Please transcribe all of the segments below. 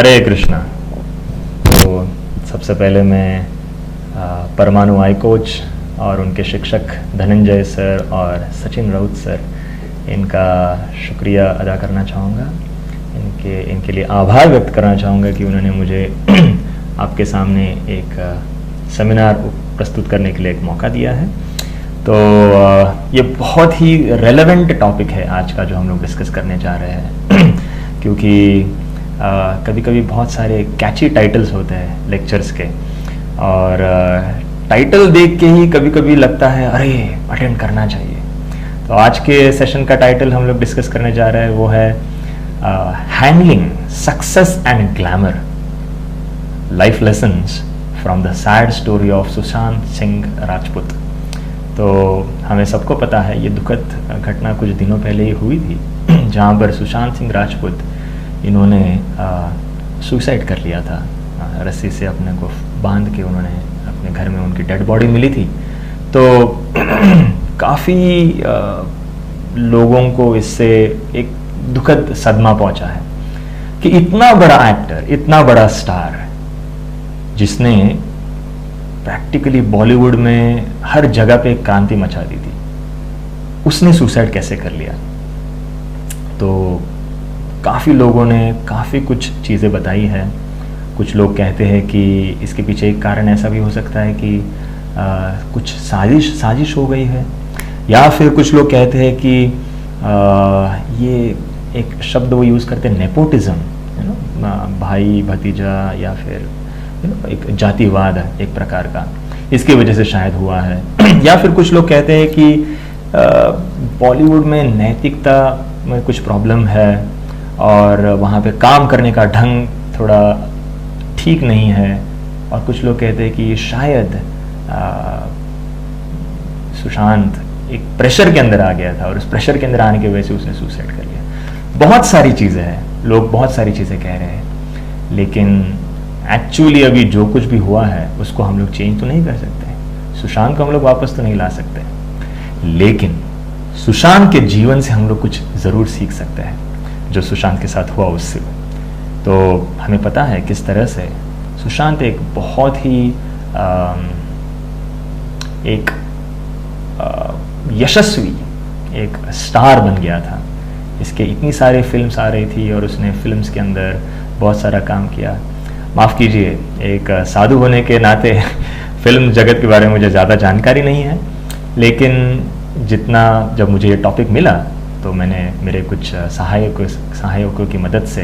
हरे कृष्णा। तो सबसे पहले मैं परमाणु आई कोच और उनके शिक्षक धनंजय सर और सचिन राउत सर, इनका शुक्रिया अदा करना चाहूँगा। इनके लिए आभार व्यक्त करना चाहूँगा कि उन्होंने मुझे आपके सामने एक सेमिनार प्रस्तुत करने के लिए एक मौका दिया है। तो ये बहुत ही रेलेवेंट टॉपिक है आज का जो हम लोग डिस्कस करने जा रहे हैं क्योंकि कभी कभी बहुत सारे कैची टाइटल्स होते हैं लेक्चर्स के, और टाइटल देख के ही कभी कभी लगता है अरे अटेंड करना चाहिए। तो आज के सेशन का टाइटल हम लोग डिस्कस करने जा रहे हैं वो है handling success and glamour, life lessons from the sad story of Sushant Singh Rajput. तो हमें सबको पता है ये दुखद घटना कुछ दिनों पहले ही हुई थी जहाँ पर सुशांत सिंह राजपूत इन्होंने सुसाइड कर लिया था। रस्सी से अपने को बांध के उन्होंने अपने घर में उनकी डेड बॉडी मिली थी। तो काफ़ी लोगों को इससे एक दुखद सदमा पहुंचा है कि इतना बड़ा एक्टर, इतना बड़ा स्टार जिसने प्रैक्टिकली बॉलीवुड में हर जगह पे क्रांति मचा दी थी, उसने सुसाइड कैसे कर लिया। तो काफ़ी लोगों ने काफ़ी कुछ चीज़ें बताई है। कुछ लोग कहते हैं कि इसके पीछे एक कारण ऐसा भी हो सकता है कि कुछ साजिश हो गई है, या फिर कुछ लोग कहते हैं कि ये एक शब्द वो यूज़ करते हैं नेपोटिज्म, भाई भतीजा, या फिर एक जातिवाद एक प्रकार का, इसकी वजह से शायद हुआ है। या फिर कुछ लोग कहते हैं कि बॉलीवुड में नैतिकता में कुछ प्रॉब्लम है और वहाँ पे काम करने का ढंग थोड़ा ठीक नहीं है। और कुछ लोग कहते हैं कि शायद सुशांत एक प्रेशर के अंदर आ गया था और उस प्रेशर के अंदर आने की वजह से उसने सुसाइड कर लिया। बहुत सारी चीज़ें हैं, लोग बहुत सारी चीज़ें कह रहे हैं, लेकिन एक्चुअली अभी जो कुछ भी हुआ है उसको हम लोग चेंज तो नहीं कर सकते। सुशांत को हम लोग वापस तो नहीं ला सकते, लेकिन सुशांत के जीवन से हम लोग कुछ ज़रूर सीख सकते हैं जो सुशांत के साथ हुआ उससे। तो हमें पता है किस तरह से सुशांत एक बहुत ही एक यशस्वी एक स्टार बन गया था। इसके इतनी सारी फिल्म्स आ रही थी और उसने फिल्म्स के अंदर बहुत सारा काम किया। माफ़ कीजिए, एक साधु होने के नाते फिल्म जगत के बारे में मुझे ज़्यादा जानकारी नहीं है, लेकिन जितना जब मुझे ये टॉपिक मिला तो मैंने मेरे कुछ सहायकों की मदद से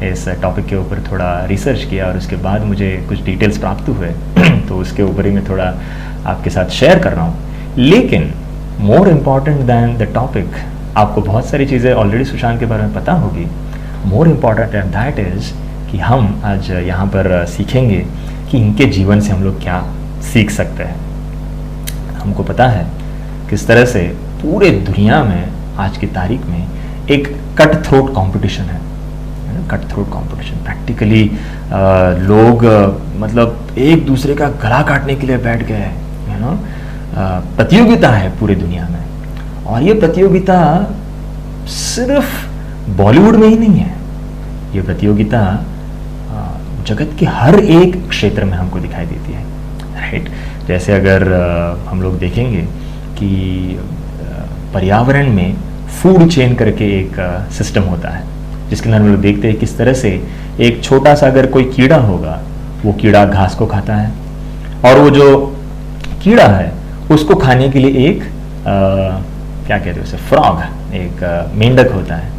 इस टॉपिक के ऊपर थोड़ा रिसर्च किया और उसके बाद मुझे कुछ डिटेल्स प्राप्त हुए तो उसके ऊपर ही मैं थोड़ा आपके साथ शेयर कर रहा हूँ। लेकिन more important than the topic, आपको बहुत सारी चीज़ें ऑलरेडी सुशांत के बारे में पता होगी। More important than that is कि हम आज यहाँ पर सीखेंगे कि इनके जीवन से हम लोग क्या सीख सकते हैं। हमको पता है किस तरह से पूरे दुनिया में आज की तारीख में एक कट थ्रोट कंपटीशन है। कट थ्रोट कंपटीशन प्रैक्टिकली लोग मतलब एक दूसरे का गला काटने के लिए बैठ गए हैं। प्रतियोगिता है पूरी दुनिया में, और ये प्रतियोगिता सिर्फ बॉलीवुड में ही नहीं है, ये प्रतियोगिता जगत के हर एक क्षेत्र में हमको दिखाई देती है, राइट। जैसे अगर हम लोग देखेंगे कि पर्यावरण में फूड चेन करके एक सिस्टम होता है जिसके अंदर हम लोग देखते हैं किस तरह से एक छोटा सा अगर कोई कीड़ा होगा, वो कीड़ा घास को खाता है, और वो जो कीड़ा है उसको खाने के लिए एक क्या कहते हैं उसे, फ्रॉग, एक मेंढक होता है,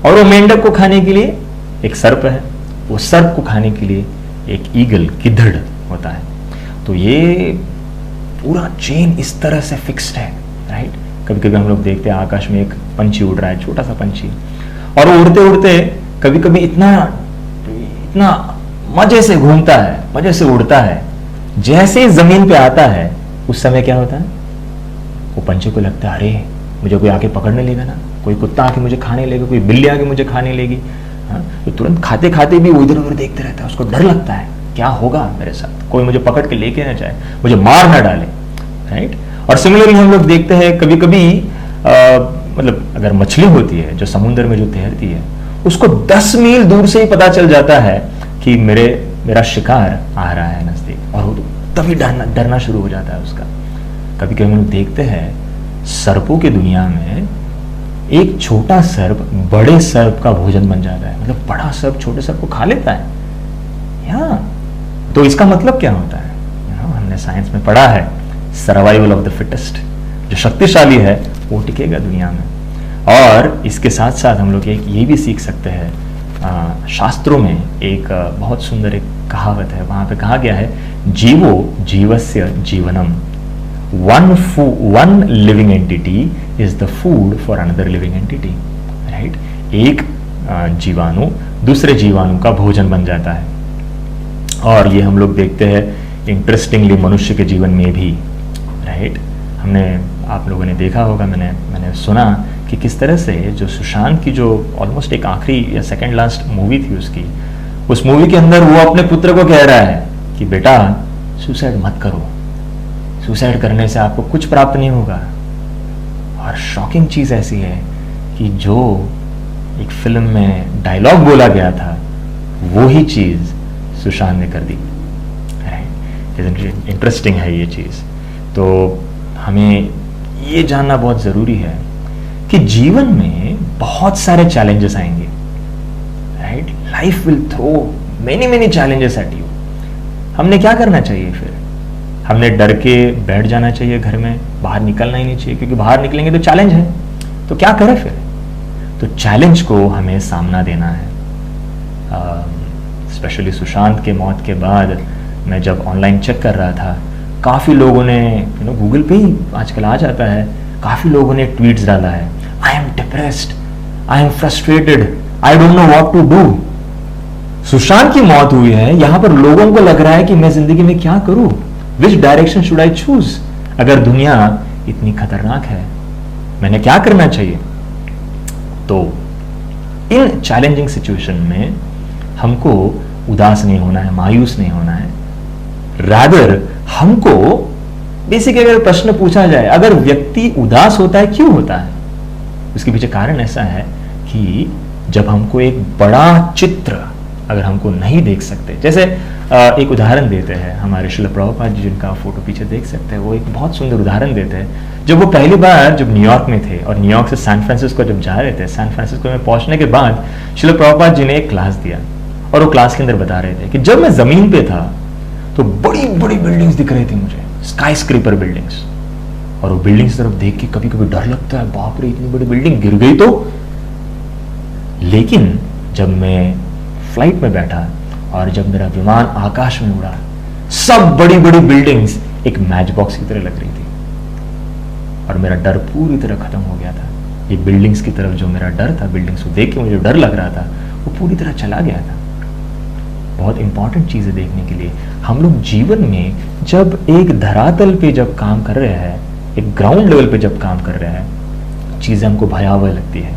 और वो मेंढक को खाने के लिए एक सर्प है, वो सर्प को खाने के लिए एक ईगल, गिद्धड़ होता है। तो ये पूरा चेन इस तरह से फिक्स्ड है, राइट। कभी कभी हम लोग देखते हैं आकाश में एक पंछी उड़ रहा है, छोटा सा पंछी, और वो उड़ते उड़ते कभी कभी इतना मजे से घूमता है, मजे से उड़ता है, जैसे जमीन पे आता है उस समय क्या होता है, वो पंछी को लगता है अरे मुझे कोई आके पकड़ने लेगा ना, कोई कुत्ता आके मुझे खाने लेगा, कोई बिल्ली आके मुझे खाने लेगी। तो तुरंत खाते खाते भी वो इधर उधर देखते रहता है, उसको डर लगता है क्या होगा मेरे साथ, कोई मुझे पकड़ के लेके ना जाए, मुझे मार ना डाले, राइट। और सिमिलरली हम लोग देखते हैं कभी कभी मतलब अगर मछली होती है जो समुद्र में जो तैरती है, उसको 10 मील दूर से ही पता चल जाता है कि मेरा शिकार आ रहा है नजदीक, और वो तो तभी डरना शुरू हो जाता है उसका। कभी कभी हम लोग देखते हैं सर्पों की दुनिया में एक छोटा सर्प बड़े सर्प का भोजन बन जाता है, मतलब बड़ा सर्प छोटे सर्प को खा लेता है। तो इसका मतलब क्या होता है? हमने साइंस में पढ़ा है, सर्वाइवल ऑफ द फिटेस्ट। जो शक्तिशाली है वो टिकेगा दुनिया में। और इसके साथ साथ हम लोग ये भी सीख सकते हैं, शास्त्रों में एक बहुत सुंदर एक कहावत है, वहां पे कहा गया है, जीवो जीवस्य जीवनम, one living entity is the food for another living entity, right? एक जीवाणु दूसरे जीवाणु का भोजन बन जाता है। और ये हम लोग देखते हैं इंटरेस्टिंगली मनुष्य के जीवन में भी, राइट? आप लोगों ने देखा होगा, मैंने सुना कि किस तरह से जो सुशांत की जो ऑलमोस्ट एक आखिरी या सेकंड लास्ट मूवी थी उसकी, उस मूवी के अंदर वो अपने पुत्र को कह रहा है कि बेटा सुसाइड मत करो, सुसाइड करने से आपको कुछ प्राप्त नहीं होगा। और शॉकिंग चीज ऐसी है कि जो एक फिल्म में डायलॉग बोला गया था वो ही चीज सुशांत ने कर दी। इंटरेस्टिंग है ये चीज। तो हमें ये जानना बहुत जरूरी है कि जीवन में बहुत सारे चैलेंजेस आएंगे, right? Life will throw many challenges at you. हमने क्या करना चाहिए फिर? हमने डर के बैठ जाना चाहिए घर में, बाहर निकलना ही नहीं चाहिए, क्योंकि बाहर निकलेंगे तो चैलेंज है। तो क्या करें फिर? तो चैलेंज को हमें सामना देना है। स्पेशली सुशांत के मौत के बाद मैं जब ऑनलाइन चेक कर रहा था, काफ़ी लोगों ने गूगल पे ही आजकल आ जाता है, काफ़ी लोगों ने ट्वीट्स डाला है, I am depressed, I am frustrated, I don't know what to do. Sushant की मौत हुई है, यहां पर लोगों को लग रहा है कि मैं जिंदगी में क्या करूं, which direction should I choose? अगर दुनिया इतनी खतरनाक है, मैंने क्या करना चाहिए? तो इन चैलेंजिंग सिचुएशन में हमको उदास नहीं होना है, मायूस नहीं होना है। रादर हमको बेसिक अगर प्रश्न पूछा जाए, अगर व्यक्ति उदास होता है क्यों होता है, उसके पीछे कारण ऐसा है कि जब हमको एक बड़ा चित्र अगर हमको नहीं देख सकते, जैसे एक उदाहरण देते हैं हमारे श्रील प्रभुपाद जी, जिनका फोटो पीछे देख सकते हैं, वो एक बहुत सुंदर उदाहरण देते हैं। जब वो पहली बार जब न्यूयॉर्क में थे और न्यूयॉर्क से सैन फ्रांसिस्को जब जा रहे थे, सैन फ्रांसिस्को में पहुंचने के बाद श्रील प्रभुपाद जी ने एक क्लास दिया और वो क्लास के अंदर बता रहे थे कि जब मैं जमीन पे था तो बड़ी बड़ी बिल्डिंग्स दिख रही थी मुझे, स्काई स्क्रेपर बिल्डिंग्स, और वो बिल्डिंग्स तरफ देख के कभी कभी डर लगता है, बाप रे इतनी बड़ी बिल्डिंग गिर गई तो। लेकिन जब मैं फ्लाइट में बैठा और जब मेरा विमान आकाश में उड़ा, सब बड़ी बड़ी बिल्डिंग्स एक मैच बॉक्स की तरह लग रही थी और मेरा डर पूरी तरह खत्म हो गया था। ये बिल्डिंग्स की तरफ जो मेरा डर था, बिल्डिंग्स को देख के मुझे डर लग रहा था, वो पूरी तरह चला गया था। बहुत इंपॉर्टेंट चीज है देखने के लिए। हम लोग जीवन में जब एक धरातल पे जब काम कर रहे हैं, एक ग्राउंड लेवल पे जब काम कर रहे हैं, चीजें हमको भयावह लगती है,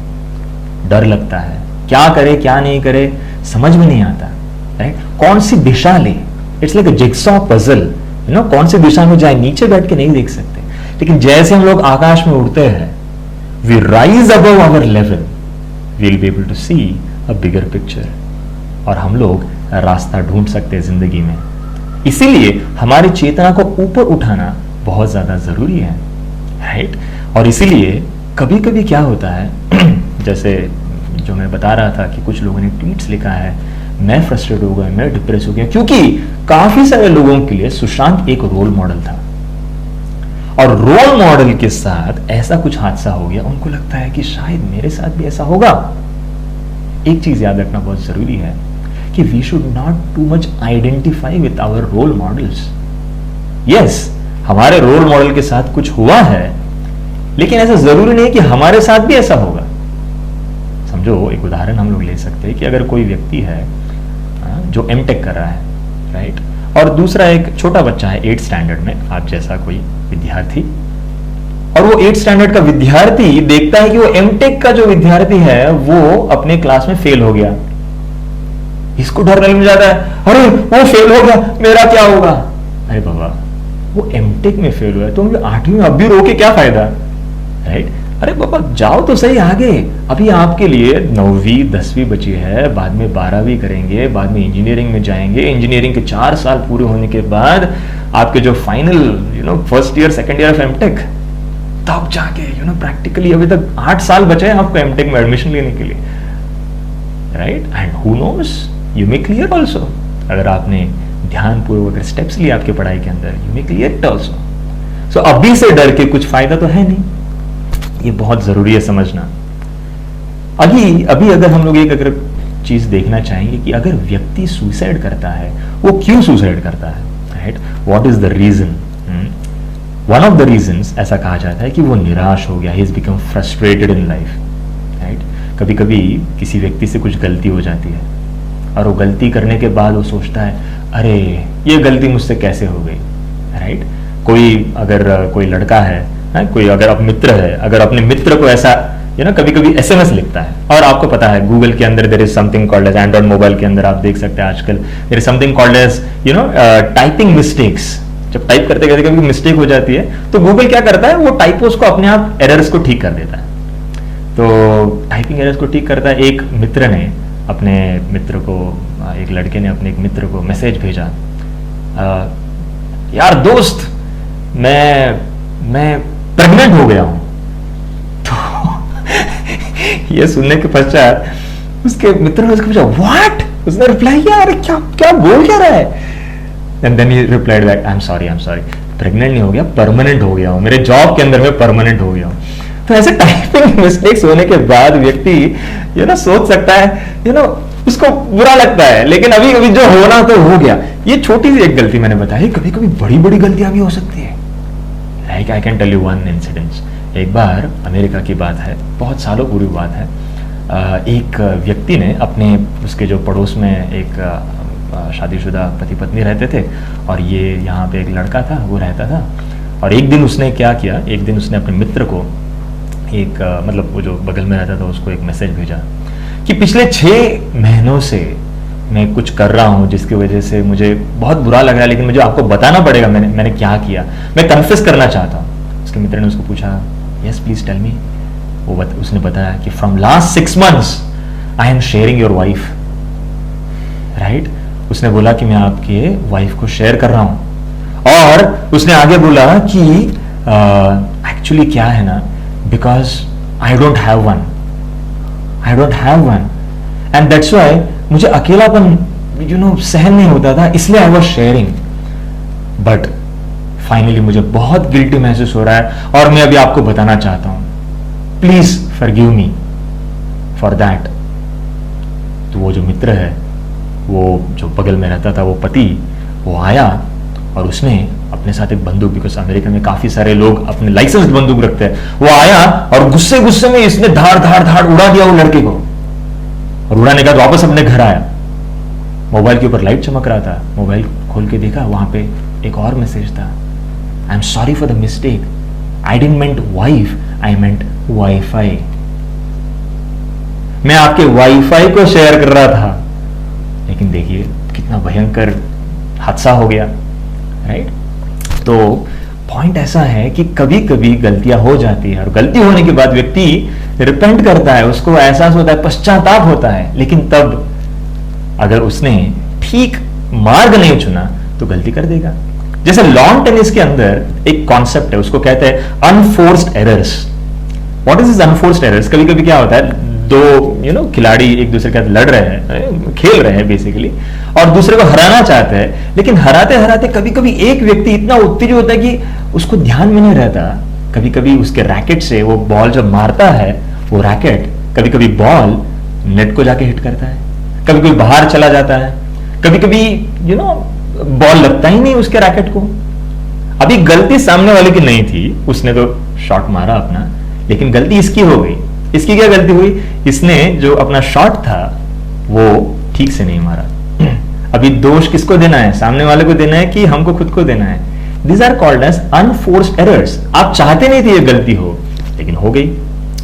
डर लगता है, क्या करे क्या नहीं करे समझ में नहीं आता, राइट? कौन सी दिशा ले, it's like a jigsaw puzzle, कौन सी दिशा में जाए, नीचे बैठ के नहीं देख सकते। लेकिन जैसे हम लोग आकाश में उड़ते हैं, we rise above our level, we will be able to see a bigger picture, और हम लोग रास्ता ढूंढ सकते हैं जिंदगी में। इसीलिए हमारी चेतना को ऊपर उठाना बहुत ज्यादा जरूरी है, राइट? और इसीलिए कभी कभी क्या होता है जैसे जो मैं बता रहा था कि कुछ लोगों ने ट्वीट्स लिखा है, मैं फ्रस्ट्रेट हो गया, मैं डिप्रेस हो गया, क्योंकि काफी सारे लोगों के लिए सुशांत एक रोल मॉडल था, और रोल मॉडल के साथ ऐसा कुछ हादसा हो गया, उनको लगता है कि शायद मेरे साथ भी ऐसा होगा। एक चीज याद रखना बहुत जरूरी है कि we should not too much identify with our role models. Yes, हमारे रोल मॉडल के साथ कुछ हुआ है, लेकिन ऐसा जरूरी नहीं कि हमारे साथ भी ऐसा होगा। समझो, एक उदाहरण हम लोग ले सकते हैं कि अगर कोई व्यक्ति है जो एमटेक कर रहा है, राइट, और दूसरा एक छोटा बच्चा है 8th स्टैंडर्ड में, आप जैसा कोई विद्यार्थी, और वो 8th स्टैंडर्ड का विद्यार्थी देखता है कि वो एमटेक का जो विद्यार्थी है वो अपने क्लास में फेल हो गया। इसको डर लग जाता है, अरे वो फेल हो गया, मेरा क्या होगा? अरे बाबा, वो एमटेक में फेल हुआ है, तो 8वीं में अब भी रो के क्या फायदा, राइट? अरे बाबा जाओ तो सही आगे, अभी आपके लिए 9वीं 10वीं बची है, बाद में 12वीं करेंगे, बाद में इंजीनियरिंग में जाएंगे, इंजीनियरिंग के 4 साल पूरे होने के बाद आपके जो final first year second year of MTech, तब जाके प्रैक्टिकली अभी तक 8 साल बचे हैं आपको एमटेक में एडमिशन लेने के लिए, right? And who knows, you may clear also, अगर आपने ध्यानपूर्वक स्टेप्स लिए आपके पढ़ाई के अंदर, you may clear it also. So अभी से डर के कुछ फायदा तो है नहीं, ये बहुत जरूरी है समझना। अभी अगर हम लोग एक अगर चीज देखना चाहेंगे कि अगर व्यक्ति सुसाइड करता है, वो क्यों सुसाइड करता है, right? What is the reason? One of the reasons ऐसा कहा जाता है कि वो निराश हो गया, he is become frustrated in life, right? कभी कभी किसी व्यक्ति से कुछ गलती हो जाती है और वो गलती करने के बाद वो सोचता है, अरे ये गलती मुझसे कैसे हो गई, राइट? कोई लड़का है, कोई अगर आप मित्र है, अगर अपने मित्र को ऐसा कभी कभी एसएमएस लिखता है, और आपको पता है गूगल के अंदर there is something called as, Android mobile के अंदर आप देख सकते हैं आजकल there is something called as typing mistakes. जब टाइप करते करते कभी मिस्टेक हो जाती है तो गूगल क्या करता है, वो टाइपोस को अपने आप एरर्स को ठीक कर देता है। तो टाइपिंग एरर्स को ठीक करता है। एक मित्र ने अपने मित्र को, एक लड़के ने अपने एक मित्र को मैसेज भेजा, यार दोस्त मैं प्रेग्नेंट हो गया हूं। तो ये सुनने के पश्चात उसके मित्र ने उसको पूछा, व्हाट? उसने रिप्लाई किया, अरे क्या क्या बोल क्या रहा है? And then he replied back, I am sorry pregnant नहीं हो गया, परमानेंट हो गया हूं, मेरे जॉब के अंदर में परमानेंट हो गया हूं। तो ऐसे टाइपिंग मिस्टेक्स होने के बाद व्यक्ति सोच सकता है, उसको बुरा लगता है, लेकिन अभी जो होना तो हो गया। ये छोटी सी एक गलती मैंने बताई, कभी कभी बड़ी बड़ी गलतियां भी हो सकती है। Like I can tell you one incident. एक बार अमेरिका की बात है, बहुत सालों पूर्व बात है। एक व्यक्ति ने अपने उसके जो पड़ोस में एक शादीशुदा पति पत्नी रहते थे, और ये यहाँ पे एक लड़का था, वो रहता था। और एक दिन उसने क्या किया, एक दिन उसने अपने मित्र को एक मतलब वो जो बगल में रहता था उसको एक मैसेज भेजा कि पिछले 6 महीनों से मैं कुछ कर रहा हूँ जिसकी वजह से मुझे बहुत बुरा लग रहा है, लेकिन मुझे आपको बताना पड़ेगा मैंने क्या किया, मैं कन्फेस करना चाहता हूँ। उसके मित्र ने उसको पूछा, यस प्लीज टेल मी। उसने बताया कि from last 6 months I am sharing your wife, right? उसने बोला कि मैं आपके वाइफ को शेयर कर रहा हूं, और उसने आगे बोला कि एक्चुअली क्या है ना, because I don't have one and that's why मुझे अकेलापन सहन नहीं होता था, इसलिए I was sharing, but finally मुझे बहुत गिल्टी महसूस हो रहा है और मैं अभी आपको बताना चाहता हूं, please forgive me for that. तो वो जो मित्र है, वो जो बगल में रहता था, वो पति, वो आया और उसने अपने साथ एक बंदूक, बिकॉज अमेरिका में काफी सारे लोग अपने लाइसेंस बंदूक रखते हैं, वो आया और गुस्से गुस्से में इसने धाड़ उड़ा दिया वो लड़के को, और उड़ाने के बाद वापस अपने घर आया। मोबाइल के ऊपर लाइट चमक रहा था, मोबाइल खोल के देखा, वहां पे एक और मैसेज था, आई am sorry for the mistake, I didn't meant wife, I meant wifi. मैं आपके वाईफाई को शेयर कर रहा था, लेकिन देखिए कितना भयंकर हादसा हो गया, राइट? तो पॉइंट ऐसा है कि कभी कभी गलतियां हो जाती है, और गलती होने के बाद व्यक्ति रिपेंट करता है, उसको एहसास होता है, पश्चाताप होता है, लेकिन तब अगर उसने ठीक मार्ग नहीं चुना तो गलती कर देगा। जैसे लॉन टेनिस के अंदर एक कॉन्सेप्ट है, उसको कहते हैं unforced errors. What is this unforced errors? कभी कभी क्या होता है, दो खिलाड़ी एक दूसरे के साथ लड़ रहे हैं, खेल रहे हैं बेसिकली, और दूसरे को हराना चाहते हैं, लेकिन हराते हराते कभी कभी एक व्यक्ति इतना उत्तेजित होता है कि उसको ध्यान में नहीं रहता, कभी कभी उसके रैकेट से वो बॉल जब मारता है, वो रैकेट कभी कभी बॉल नेट को जाके हिट करता है, कभी कभी बाहर चला जाता है, कभी कभी बॉल लगता ही नहीं उसके रैकेट को। अभी गलती सामने वाले की नहीं थी, उसने तो शॉट मारा अपना, लेकिन गलती इसकी हो गई। इसकी क्या गलती हुई? इसने जो अपना शॉट था वो ठीक से नहीं मारा। अभी दोष किसको देना है? सामने वाले को देना है कि हमको खुद को देना है? These are called as unforced errors. आप चाहते नहीं थे ये गलती हो, लेकिन हो गई,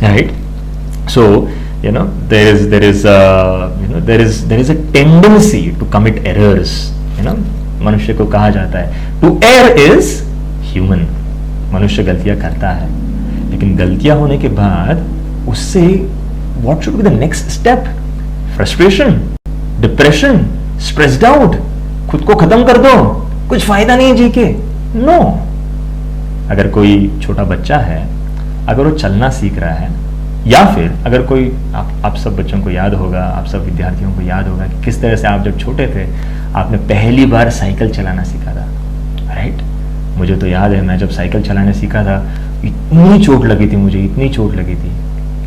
right? So there is a tendency to commit errors. मनुष्य को कहा जाता है to err is human. मनुष्य गलतियां करता है, लेकिन लेकिन गलतियां होने के बाद उससे what should be the next step? Frustration, depression, stressed out, खुद को खत्म कर दो, कुछ फायदा नहीं है जी के। नो। अगर कोई छोटा बच्चा है, अगर वो चलना सीख रहा है, या फिर अगर कोई आप सब बच्चों को याद होगा, आप सब विद्यार्थियों को याद होगा कि किस तरह से आप जब छोटे थे आपने पहली बार साइकिल चलाना सीखा था, राइट? मुझे तो याद है, मैं जब साइकिल चलाने सीखा था इतनी चोट लगी थी मुझे, इतनी चोट लगी थी,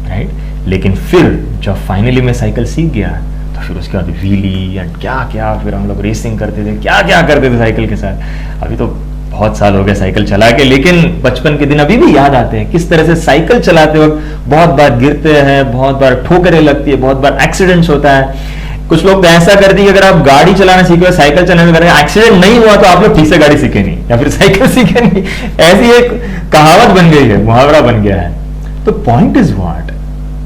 राइट? लेकिन फिर जब फाइनली मैं साइकिल सीख गया तो फिर उसके बाद व्हीली एंड क्या क्या, फिर हम लोग रेसिंग करते थे, क्या क्या करते थे साइकिल के साथ। अभी तो बहुत साल हो गए साइकिल चला के, लेकिन बचपन के दिन अभी भी याद आते हैं किस तरह से साइकिल चलाते वक्त बहुत बार गिरते हैं, बहुत बार ठोकरें लगती है, बहुत बार एक्सीडेंट्स होता है। कुछ लोग तो ऐसा करते हैं कि अगर आप गाड़ी चलाना सीखे, साइकिल चलाने में एक्सीडेंट नहीं हुआ तो आप लोग ठीक से गाड़ी सीखे नहीं या फिर साइकिल सीखे नहीं। ऐसी एक कहावत बन गई है, मुहावरा बन गया है। तो पॉइंट इज व्हाट,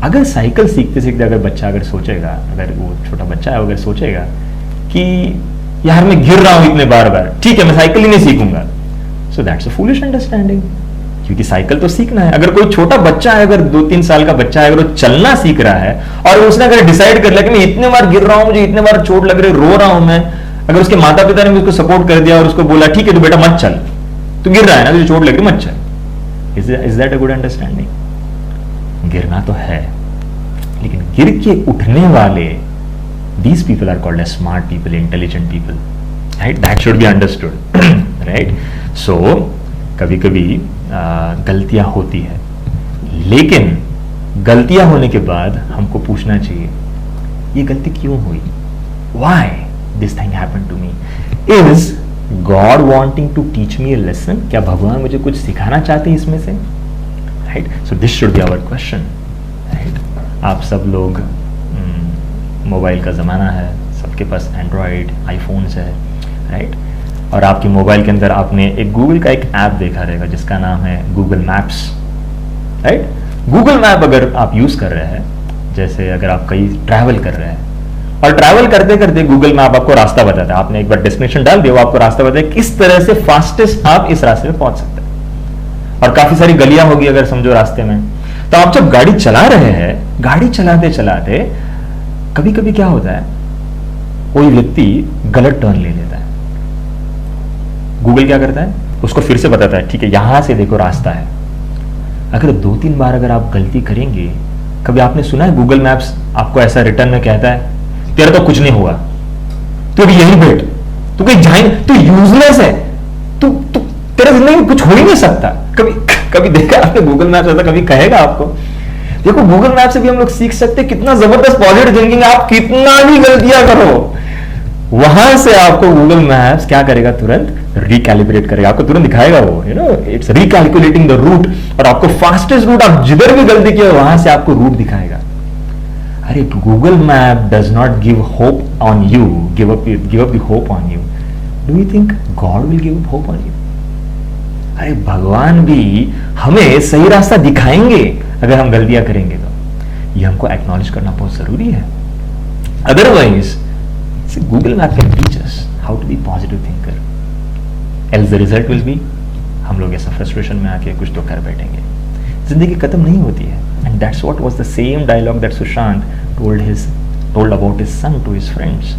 अगर साइकिल सीखते सीखते अगर बच्चा अगर सोचेगा, अगर वो छोटा बच्चा है अगर सोचेगा कि यार मैं गिर रहा हूं इतने बार बार, ठीक है मैं साइकिल ही नहीं सीखूंगा, so that's a foolish understanding. क्योंकि साइकिल तो सीखना है। अगर कोई छोटा बच्चा है, अगर 2-3 साल का बच्चा है, अगर वो चलना सीख रहा है और उसने अगर डिसाइड कर लिया कि मैं इतने बार गिर रहा हूं, मुझे इतने बार चोट लग रही है, रो रहा हूं मैं, अगर उसके माता पिता ने भी उसको सपोर्ट कर दिया और उसको बोला ठीक है तो बेटा मत चल, तू गिर रहा है ना, तुझे चोट लग रही, मत चल, is that a good understanding? गिरना तो है, लेकिन गिर के उठने वाले, these people are called as smart people, intelligent people, right? That should be understood, right? So कभी कभी गलतियां होती है, लेकिन गलतियां होने के बाद हमको पूछना चाहिए ये गलती क्यों हुई? Why this thing happened to me? Is God wanting to teach me a lesson? क्या भगवान मुझे कुछ सिखाना चाहते हैं इसमें से? Right? So this should be our question, right? आप सब लोग मोबाइल का ज़माना है, सबके पास एंड्रॉयड आईफोन्स है, राइट? और आपकी मोबाइल के अंदर आपने एक गूगल का एक ऐप देखा रहेगा जिसका नाम है Google maps, right? Google map अगर आप यूज़ कर रहे हैं, जैसे अगर आप कहीं ट्रैवल कर रहे हैं और ट्रैवल करते करते गूगल मैप आपको रास्ता बताता है, आपने एक बार डेस्टिनेशन डाल दिया, वो आपको रास्ता बताता है किस तरह से फास्टेस्ट आप इस रास्ते में पहुंच सकते हैं। और काफ़ी सारी गलियां होगी अगर समझो रास्ते में, तो आप जब गाड़ी चला रहे हैं, गाड़ी चलाते चलाते कभी कभी क्या होता है, कोई व्यक्ति गलत टर्न ले लेता है। गूगल क्या करता है, उसको फिर से बताता है ठीक है यहां से देखो रास्ता है। अगर 2-3 बार अगर आप गलती करेंगे, कभी आपने सुना है गूगल मैप्स आपको ऐसा रिटर्न में कहता है तेरा तो कुछ नहीं हुआ, तू अभी यहीं बैठ, तू कहीं जाए, तू यूजलेस है, तू तेरा जिंदगी में कुछ हो ही नहीं सकता। कभी कभी देखा आपने गूगल मैप्स ऐसा कभी कहेगा आपको? देखो गूगल मैप से भी हम लोग सीख सकते हैं कितना जबरदस्त पॉजिटिव थिंकिंग, आप कितना भी गलतियां करो, वहां से आपको गूगल मैप्स क्या करेगा, तुरंत रिकैलिब्रेट करेगा, आपको तुरंत दिखाएगा वो, you know, it's recalculating the route, और आपको फास्टेस्ट रूट, आप जिधर भी गलती की वहां से आपको रूट दिखाएगा। अरे Google map does not give hope on you, give up the hope on you. Do you think God will give up hope on you? अरे भगवान भी हमें सही रास्ता दिखाएंगे अगर हम गलतियां करेंगे, तो ये हमको एक्नॉलेज करना बहुत जरूरी है। Otherwise Google map can teach us how to be positive thinker, else the result will be हम लोग ऐसा फ्रस्ट्रेशन में आके कुछ तो कर बैठेंगे, जिंदगी खत्म नहीं होती है। And that's what was the same dialogue that Sushant told about his son to his friends,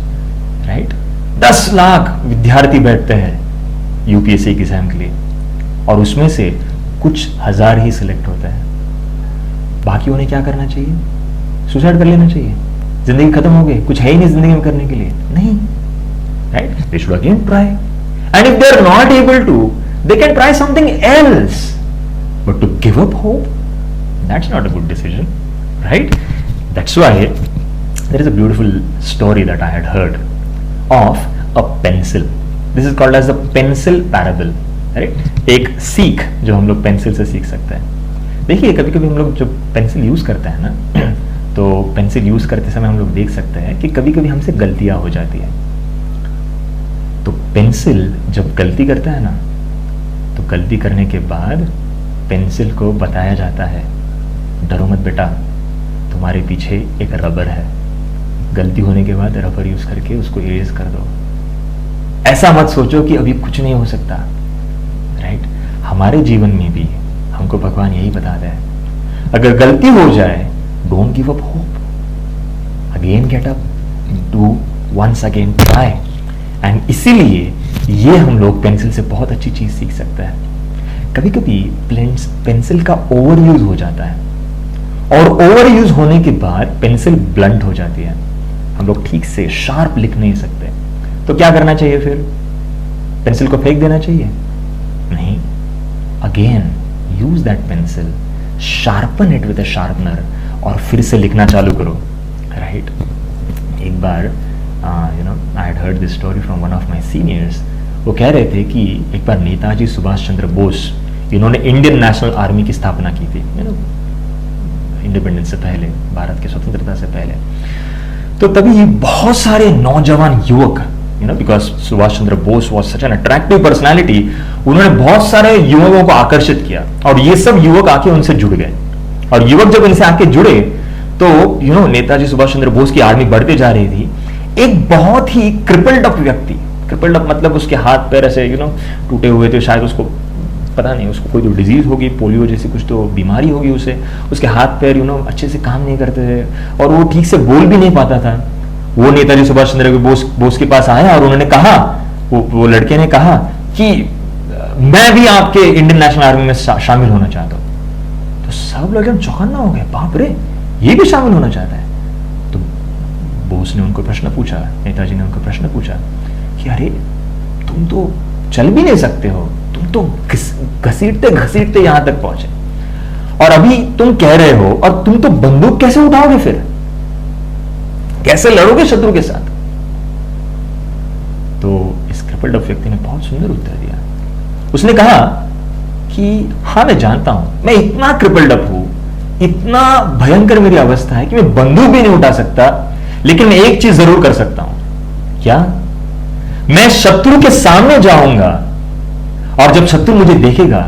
right? 10 lakh विद्यार्थी बैठते हैं यूपीएससी एग्जाम के लिए, और उसमें से कुछ हजार ही सिलेक्ट होता है। बाकी उन्हें क्या करना चाहिए? सुसाइड कर लेना चाहिए, जिंदगी खत्म हो गई, कुछ है ही नहीं जिंदगी में करने के लिए, नहीं, right? They should again try, and if they are not able to, they can try something else, but to give up hope, that's not a good decision, right? That's why there is a beautiful story that I had heard of a pencil. This is called as the pencil parable, right? एक सीख जो हम लोग pencil से सीख सकते हैं. देखिए कभी कभी हम लोग जब पेंसिल यूज करते हैं ना, तो पेंसिल यूज करते समय हम लोग देख सकते हैं कि कभी कभी हमसे गलतियां हो जाती है. तो पेंसिल जब गलती करता है ना, तो गलती करने के बाद पेंसिल को बताया जाता है, डरो मत बेटा, तुम्हारे पीछे एक रबर है, गलती होने के बाद रबर यूज करके उसको इरेज कर दो. ऐसा मत सोचो कि अभी कुछ नहीं हो सकता, राइट? हमारे जीवन में भी हमको भगवान यही बताता है अगर गलती हो जाए, don't give up hope, again get up, do once again, try. And इसीलिए ये हम लोग पेंसिल से बहुत अच्छी चीज सीख सकते हैं। कभी कभी पेंसिल का ओवर यूज हो जाता है, और ओवर यूज होने के बाद पेंसिल ब्लंट हो जाती है, हम लोग ठीक से शार्प लिख नहीं सकते। तो क्या करना चाहिए फिर? पेंसिल को फेंक देना चाहिए? नहीं, again use that pencil, sharpen it with a sharpener, और फिर से लिखना चालू करो, राइट? एक बार I had heard this story from one of my seniors. वो कह रहे थे कि एक बार नेताजी सुभाष चंद्र बोस, इन्होंने इंडियन नेशनल आर्मी की स्थापना की थी, इंडिपेंडेंस से पहले, भारत की स्वतंत्रता से पहले। तो तभी बहुत सारे नौजवान युवक, because Subhash Chandra Bose was such an attractive personality, उन्होंने बहुत सारे युवकों को आकर्षित किया, और ये सब युवक आके उनसे जुड़ गए। और युवक जब इनसे आके जुड़े तो नेताजी सुभाष चंद्र बोस की आर्मी बढ़ते जा रही थी। एक बहुत ही क्रिपल्ड अप व्यक्ति, क्रिपल्ड अप मतलब उसके हाथ पैर ऐसे टूटे हुए थे, शायद उसको पता नहीं, उसको कोई तो डिजीज होगी, पोलियो जैसी कुछ तो बीमारी होगी उसे, उसके हाथ पैर अच्छे से काम नहीं करते थे, और वो ठीक से बोल भी नहीं पाता था। वो नेताजी सुभाष चंद्र बोस के पास आया, और उन्होंने कहा, वो लड़के ने कहा कि मैं भी आपके इंडियन नेशनल आर्मी में शामिल होना चाहता हूं। तो सब लोग एकदम चौकन्ना हो गए, बाप रे, ये भी शामिल होना चाहता है। तो बोस ने उनको प्रश्न पूछा, नेताजी ने उनको प्रश्न पूछा कि अरे तुम तो चल भी नहीं सकते हो, तुम तो घसीटते घसीटते यहां तक पहुंचे, और अभी तुम कह रहे हो, और तुम तो बंदूक कैसे उठाओगे, फिर कैसे लड़ोगे शत्रु के साथ? तो इस क्रिपल्ड अप व्यक्ति ने बहुत सुंदर उत्तर दिया। उसने कहा कि हाँ, मैं जानता हूं, मैं इतना क्रिपल्ड अप हूं, इतना भयंकर मेरी अवस्था है कि मैं बंदूक भी नहीं उठा सकता, लेकिन मैं एक चीज जरूर कर सकता हूं। क्या? मैं शत्रु के सामने जाऊंगा, और जब शत्रु मुझे देखेगा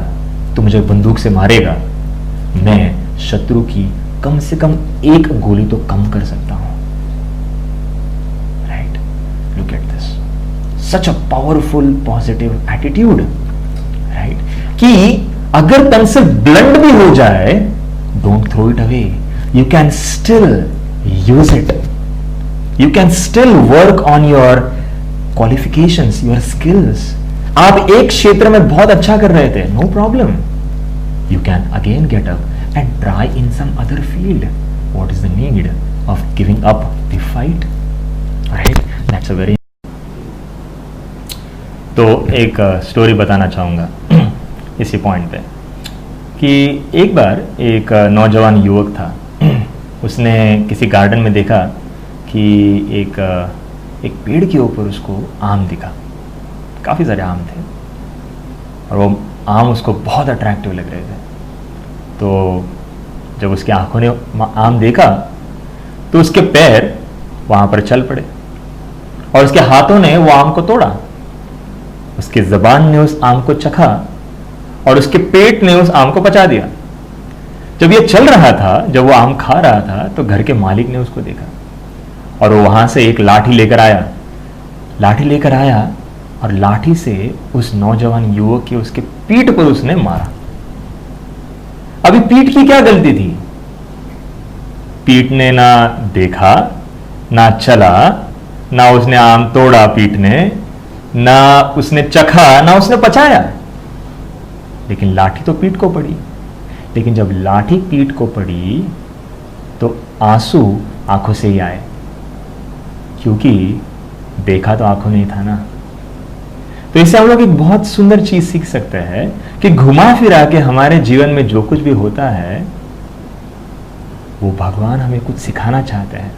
तो मुझे बंदूक से मारेगा, मैं शत्रु की कम से कम एक गोली तो कम कर सकता हूं। Right? Look at this, such a powerful positive attitude, right? कि अगर पेंसिल ब्लंट भी हो जाए, don't throw it away, you can still use it, you can still work on your qualifications, your skills. आप एक क्षेत्र में बहुत अच्छा कर रहे थे, no problem, you can again get up and try in some other field. What is the need of giving up the fight, right? That's a very. तो एक स्टोरी बताना चाहूंगा इसी पॉइंट पे, कि एक बार एक नौजवान युवक था, उसने किसी गार्डन में देखा कि एक पेड़ के ऊपर उसको आम दिखा, काफ़ी सारे आम थे, और वो आम उसको बहुत अट्रैक्टिव लग रहे थे। तो जब उसकी आंखों ने आम देखा तो उसके पैर वहाँ पर चल पड़े, और उसके हाथों ने वो आम को तोड़ा, उसकी ज़बान ने उस आम को चखा, और उसके पेट ने उस आम को पचा दिया। जब ये चल रहा था, जब वो आम खा रहा था, तो घर के मालिक ने उसको देखा, और वो वहां से एक लाठी लेकर आया, और लाठी से उस नौजवान युवक की उसके पीठ पर उसने मारा। अभी पीठ की क्या गलती थी? पीठ ने ना देखा, ना चला, ना उसने आम तोड़ा पीठ ने, ना उसने चखा, ना उसने पचाया, लेकिन लाठी तो पीठ को पड़ी। लेकिन जब लाठी पीठ को पड़ी तो आंसू आंखों से ही आए, क्योंकि देखा तो आंखों नहीं था ना। तो इससे हम लोग एक बहुत सुंदर चीज सीख सकते हैं कि घुमा फिरा के हमारे जीवन में जो कुछ भी होता है, वो भगवान हमें कुछ सिखाना चाहते हैं,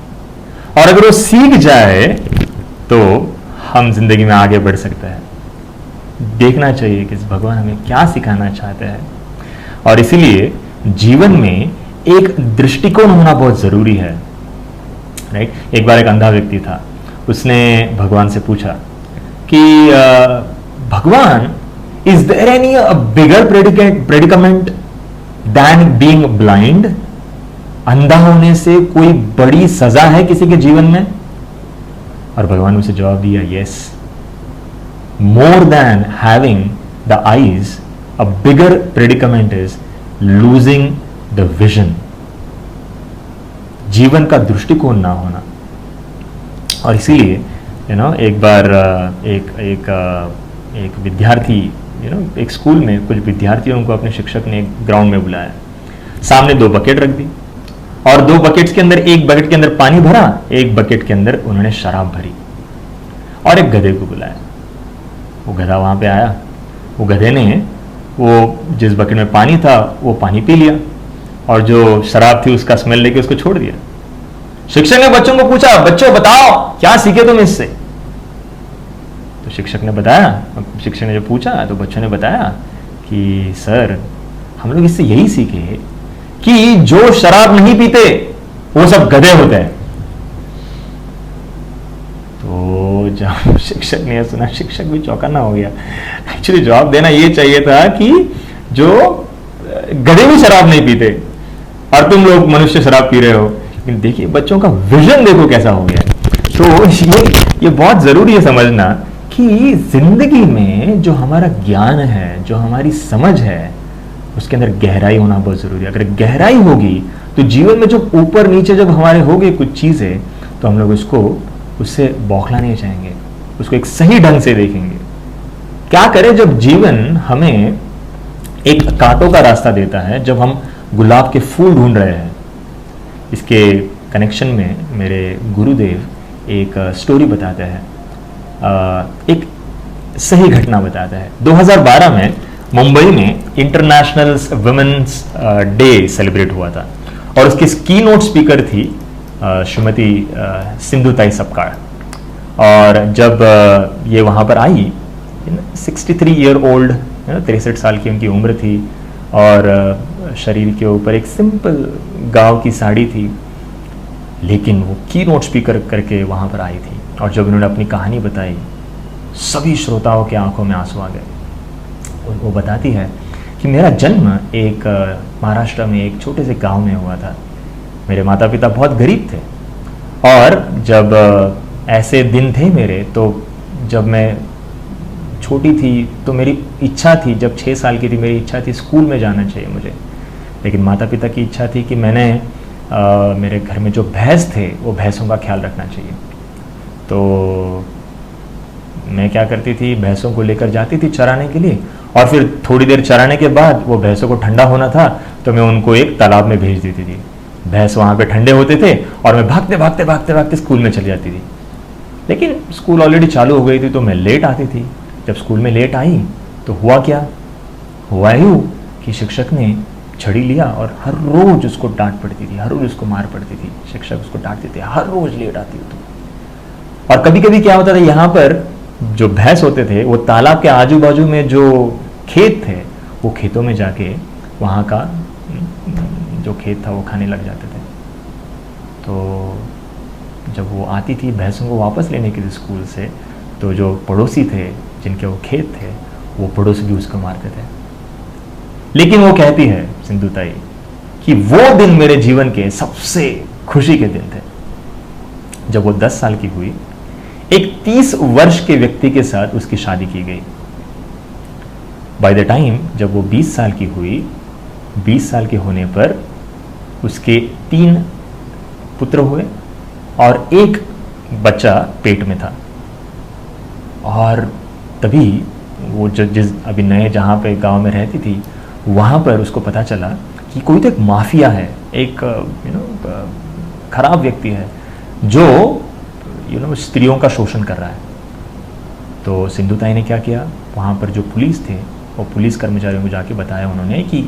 और अगर वो सीख जाए तो हम जिंदगी में आगे बढ़ सकते हैं। देखना चाहिए कि भगवान हमें क्या सिखाना चाहते हैं, और इसीलिए जीवन में एक दृष्टिकोण होना बहुत जरूरी है, राइट? एक बार एक अंधा व्यक्ति था, उसने भगवान से पूछा कि भगवान, is there any bigger predicament than being blind? अंधा होने से कोई बड़ी सजा है किसी के जीवन में? और भगवान ने उसे जवाब दिया, yes, more than having the eyes, a bigger predicament is losing the vision, जीवन का दृष्टिकोण ना होना। और इसीलिए एक बार एक विद्यार्थी एक स्कूल में कुछ विद्यार्थियों को अपने शिक्षक ने एक ग्राउंड में बुलाया, सामने 2 बकेट रख दी और 2 बकेट्स के अंदर, एक बकेट के अंदर पानी भरा, एक बकेट के अंदर उन्होंने शराब भरी और एक गधे को बुलाया। वो गधा वहां पे आया, वो गधे ने वो जिस बकेट में पानी था वो पानी पी लिया और जो शराब थी उसका स्मेल लेके उसको छोड़ दिया। शिक्षक ने बच्चों को पूछा, बच्चों बताओ क्या सीखे तुम इससे? तो शिक्षक ने बताया, शिक्षक ने जो पूछा तो बच्चों ने बताया कि सर हम लोग इससे यही सीखे कि जो शराब नहीं पीते वो सब गधे होते हैं। तो जब शिक्षक ने यह सुना, शिक्षक भी चौंकाना हो गया। एक्चुअली जवाब देना ये चाहिए था कि जो गधे भी शराब नहीं पीते और तुम लोग मनुष्य शराब पी रहे हो। लेकिन देखिए बच्चों का विजन देखो कैसा हो गया। तो ये बहुत जरूरी है समझना कि जिंदगी में जो हमारा ज्ञान है, जो हमारी समझ है, उसके अंदर गहराई होना बहुत जरूरी है। अगर गहराई होगी तो जीवन में जब ऊपर नीचे जब हमारे होंगे कुछ चीजें, तो हम लोग उससे बौखला नहीं चाहेंगे, उसको एक सही ढंग से देखेंगे। क्या करें जब जीवन हमें एक कांटों का रास्ता देता है, जब हम गुलाब के फूल ढूंढ रहे हैं। इसके कनेक्शन में मेरे गुरुदेव एक स्टोरी बताते हैं, एक सही घटना बताता है। 2012 में मुंबई में इंटरनेशनल वुमेन्स डे सेलिब्रेट हुआ था और उसकी कीनोट स्पीकर थी श्रीमती सिंधुताई सपकाळ। और जब ये वहाँ पर आई, 63 ईयर ओल्ड, 63 साल की उनकी उम्र थी और शरीर के ऊपर एक सिंपल गांव की साड़ी थी, लेकिन वो कीनोट स्पीकर करके वहाँ पर आई थी। और जब उन्होंने अपनी कहानी बताई, सभी श्रोताओं के आंखों में आंसू आ गए। वो बताती है कि मेरा जन्म एक महाराष्ट्र में एक छोटे से गांव में हुआ था। मेरे माता पिता बहुत गरीब थे और जब ऐसे दिन थे मेरे, तो जब मैं छोटी थी तो मेरी इच्छा थी, जब 6 साल की थी मेरी इच्छा थी स्कूल में जाना चाहिए मुझे। लेकिन माता पिता की इच्छा थी कि मैंने मेरे घर में जो भैंस थे वो भैंसों का ख्याल रखना चाहिए। तो मैं क्या करती थी, भैंसों को लेकर जाती थी चराने के लिए और फिर थोड़ी देर चराने के बाद वो भैंसों को ठंडा होना था तो मैं उनको एक तालाब में भेज देती थी। भैंस वहाँ पे ठंडे होते थे और मैं भागते भागते भागते भागते स्कूल में चली जाती थी। लेकिन स्कूल ऑलरेडी चालू हो गई थी तो मैं लेट आती थी। जब स्कूल में लेट आई तो हुआ क्या, हुआ यूँ कि शिक्षक ने छड़ी लिया और हर रोज उसको डांट पड़ती थी, हर रोज उसको मार पड़ती थी। शिक्षक उसको डांटते थे, हर रोज लेट आती हो तो। और कभी कभी क्या होता था, यहाँ पर जो भैंस होते थे वो तालाब के आजू बाजू में जो खेत थे वो खेतों में जाके वहाँ का जो खेत था वो खाने लग जाते थे। तो जब वो आती थी भैंसों को वापस लेने के लिए स्कूल से, तो जो पड़ोसी थे जिनके वो खेत थे वो पड़ोसी भी उसको मारते थे। लेकिन वो कहती है सिंधुताई कि वो दिन मेरे जीवन के सबसे खुशी के दिन थे जब वो 10 साल की हुई। एक 30 वर्ष के व्यक्ति के साथ उसकी शादी की गई। बाय द टाइम जब वो 20 साल की हुई, 20 साल के होने पर उसके 3 पुत्र हुए और एक बच्चा पेट में था। और तभी वो जिस अभी नए जहाँ पे गांव में रहती थी वहाँ पर उसको पता चला कि कोई तो एक माफिया है, एक खराब व्यक्ति है जो स्त्रियों का शोषण कर रहा है। तो सिंधुताई ने क्या किया, वहाँ पर जो पुलिस थे वो पुलिस कर्मचारियों को जाके बताया उन्होंने कि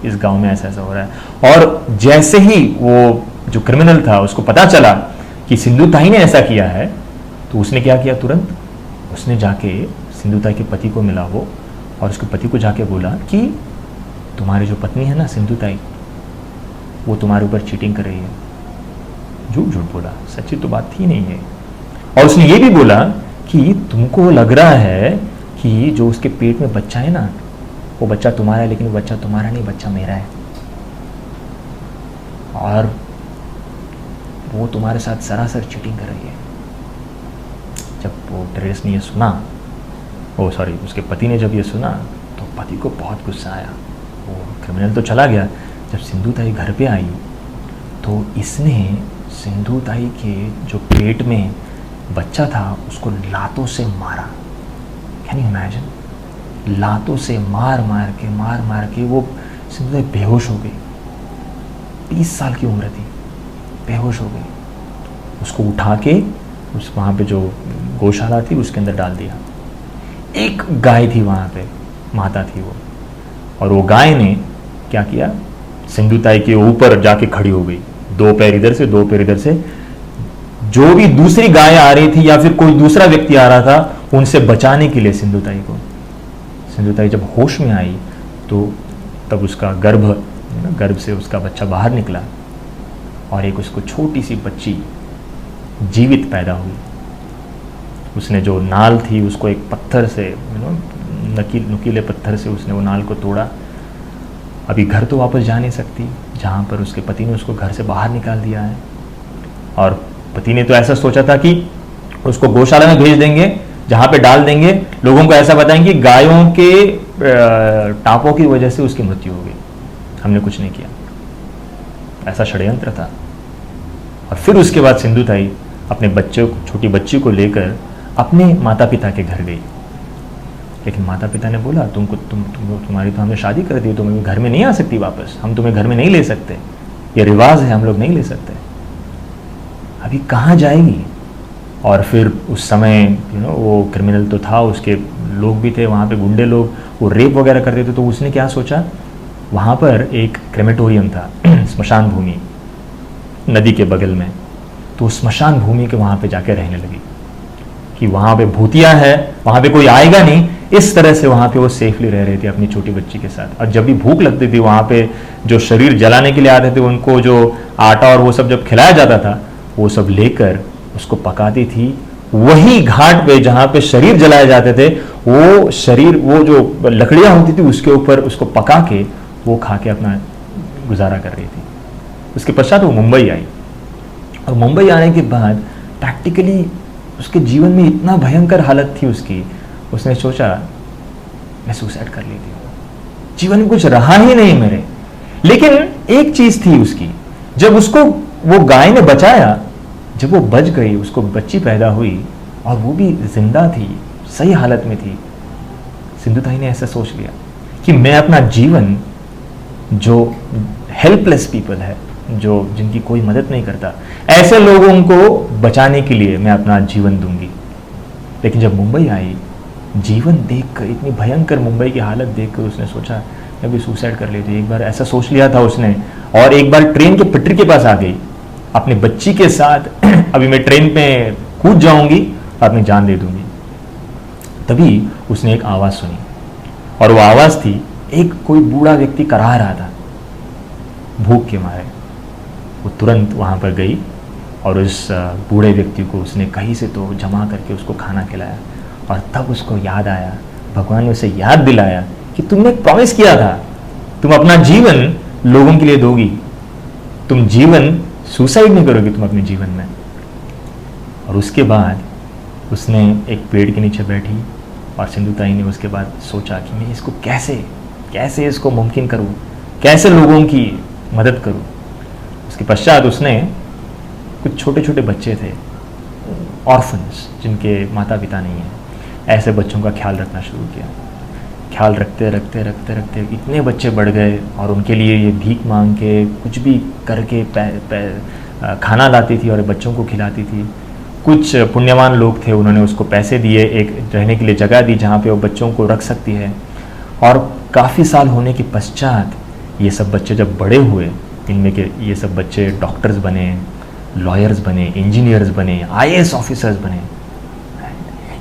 इस गांव में ऐसा ऐसा हो रहा है। और जैसे ही वो जो क्रिमिनल था उसको पता चला कि सिंधुताई ने ऐसा किया है, तो उसने क्या किया, तुरंत उसने जाके सिंधुताई के पति को मिला वो और उसके पति को जाके बोला कि तुम्हारी जो पत्नी है ना सिंधुताई, वो तुम्हारे ऊपर चीटिंग कर रही है। झूठ झूठ बोला, सच्ची तो बात थी नहीं है। और उसने ये भी बोला कि तुमको लग रहा है कि जो उसके पेट में बच्चा है ना वो बच्चा तुम्हारा है, लेकिन वो बच्चा तुम्हारा नहीं, बच्चा मेरा है। और वो तुम्हारे साथ सरासर चीटिंग कर रही है। जब वो टेररिस्ट ने ये सुना, उसके पति ने जब ये सुना तो पति को बहुत गुस्सा आया। वो क्रिमिनल तो चला गया, जब सिंधु ताई घर पे आई तो इसने सिंधु ताई के जो पेट में बच्चा था उसको लातों से मारा। Can you imagine? लातों से मार मार के वो सिंधु ताई बेहोश हो गई। 30 साल की उम्र थी, बेहोश हो गई। उसको उठा के उस वहाँ पे जो गौशाला थी उसके अंदर डाल दिया। एक गाय थी वहाँ पे, माता थी वो, और वो गाय ने क्या किया, सिंधु ताई के ऊपर जाके खड़ी हो गई, 2 पैर इधर से 2 पैर इधर से। जो भी दूसरी गाय आ रही थी या फिर कोई दूसरा व्यक्ति आ रहा था उनसे बचाने के लिए सिंधु ताई जब होश में आई तो तब उसका गर्भ से उसका बच्चा बाहर निकला और एक उसको छोटी सी बच्ची जीवित पैदा हुई। उसने जो नाल थी उसको एक पत्थर से नुकीले पत्थर से उसने वो नाल को तोड़ा। अभी घर तो वापस जा नहीं सकती जहाँ पर उसके पति ने उसको घर से बाहर निकाल दिया है, और पति ने तो ऐसा सोचा था कि उसको गौशाला में भेज देंगे जहाँ पे डाल देंगे, लोगों को ऐसा बताएंगे गायों के टापों की वजह से उसकी मृत्यु हो गई, हमने कुछ नहीं किया, ऐसा षड्यंत्र था। और फिर उसके बाद सिंधु ताई अपने छोटी बच्ची को लेकर अपने माता पिता के घर गई। लेकिन माता पिता ने बोला तुम्हारी तो हमने शादी कर दी, तुम घर में नहीं आ सकती वापस, हम तुम्हें घर में नहीं ले सकते, ये रिवाज है, हम लोग नहीं ले सकते। अभी कहाँ जाएगी? और फिर उस समय वो क्रिमिनल तो था, उसके लोग भी थे वहाँ पे, गुंडे लोग, वो रेप वगैरह करते थे। तो उसने क्या सोचा, वहाँ पर एक क्रेमेटोरियम था स्मशान भूमि नदी के बगल में, तो स्मशान भूमि के वहाँ पे जाके रहने लगी कि वहाँ पे भूतिया है, वहाँ पे कोई आएगा नहीं। इस तरह से वहाँ पे वो सेफली रह रही थी अपनी छोटी बच्ची के साथ। और जब भी भूख लगती थी वहाँ पे जो शरीर जलाने के लिए आते थे उनको जो आटा और वो सब जब खिलाया जाता था वो सब लेकर उसको पकाती थी। वही घाट पे जहाँ पे शरीर जलाए जाते थे वो जो लकड़ियाँ होती थी उसके ऊपर उसको पका के वो खा के अपना गुजारा कर रही थी। उसके पश्चात वो मुंबई आई, और मुंबई आने के बाद प्रैक्टिकली उसके जीवन में इतना भयंकर हालत थी उसकी, उसने सोचा मैं सुसाइड कर लेती हूँ, जीवन में कुछ रहा ही नहीं मेरे। लेकिन एक चीज थी उसकी, जब उसको वो गाय ने बचाया, जब वो बच गई, उसको बच्ची पैदा हुई और वो भी जिंदा थी, सही हालत में थी, सिंधु ताई ने ऐसा सोच लिया कि मैं अपना जीवन, जो हेल्पलेस पीपल है, जो जिनकी कोई मदद नहीं करता, ऐसे लोगों को बचाने के लिए मैं अपना जीवन दूंगी। लेकिन जब मुंबई आई, जीवन देखकर, इतनी भयंकर मुंबई की हालत देखकर उसने सोचा मैं भी सुसाइड कर लेती। एक बार ऐसा सोच लिया था उसने, और एक बार ट्रेन के पटरी के पास आ गई अपनी बच्ची के साथ अभी मैं ट्रेन पे कूद जाऊंगी और अपनी जान दे दूंगी। तभी उसने एक आवाज़ सुनी, और वो आवाज़ थी, एक कोई बूढ़ा व्यक्ति कराह रहा था भूख के मारे। वो तुरंत वहाँ पर गई और उस बूढ़े व्यक्ति को उसने कहीं से तो जमा करके उसको खाना खिलाया। और तब उसको याद आया, भगवान ने उसे याद दिलाया कि तुमने प्रॉमिस किया था, तुम अपना जीवन लोगों के लिए दोगी, तुम जीवन सुसाइड नहीं करोगी तुम अपने जीवन में। और उसके बाद उसने एक पेड़ के नीचे बैठी, और सिंधु ताई ने उसके बाद सोचा कि मैं इसको कैसे इसको मुमकिन करूं, कैसे लोगों की मदद करूं। उसके पश्चात उसने कुछ छोटे छोटे बच्चे थे, ऑर्फन्स, जिनके माता पिता नहीं हैं, ऐसे बच्चों का ख्याल रखना शुरू किया। ख्याल रखते इतने बच्चे बढ़ गए, और उनके लिए ये भीख मांग के कुछ भी करके खाना लाती थी और बच्चों को खिलाती थी। कुछ पुण्यवान लोग थे, उन्होंने उसको पैसे दिए, एक रहने के लिए जगह दी जहाँ पे वो बच्चों को रख सकती है। और काफ़ी साल होने के पश्चात ये सब बच्चे जब बड़े हुए, इनमें के ये सब बच्चे डॉक्टर्स बने, लॉयर्स बने, इंजीनियर्स बने, IAS ऑफिसर्स बने।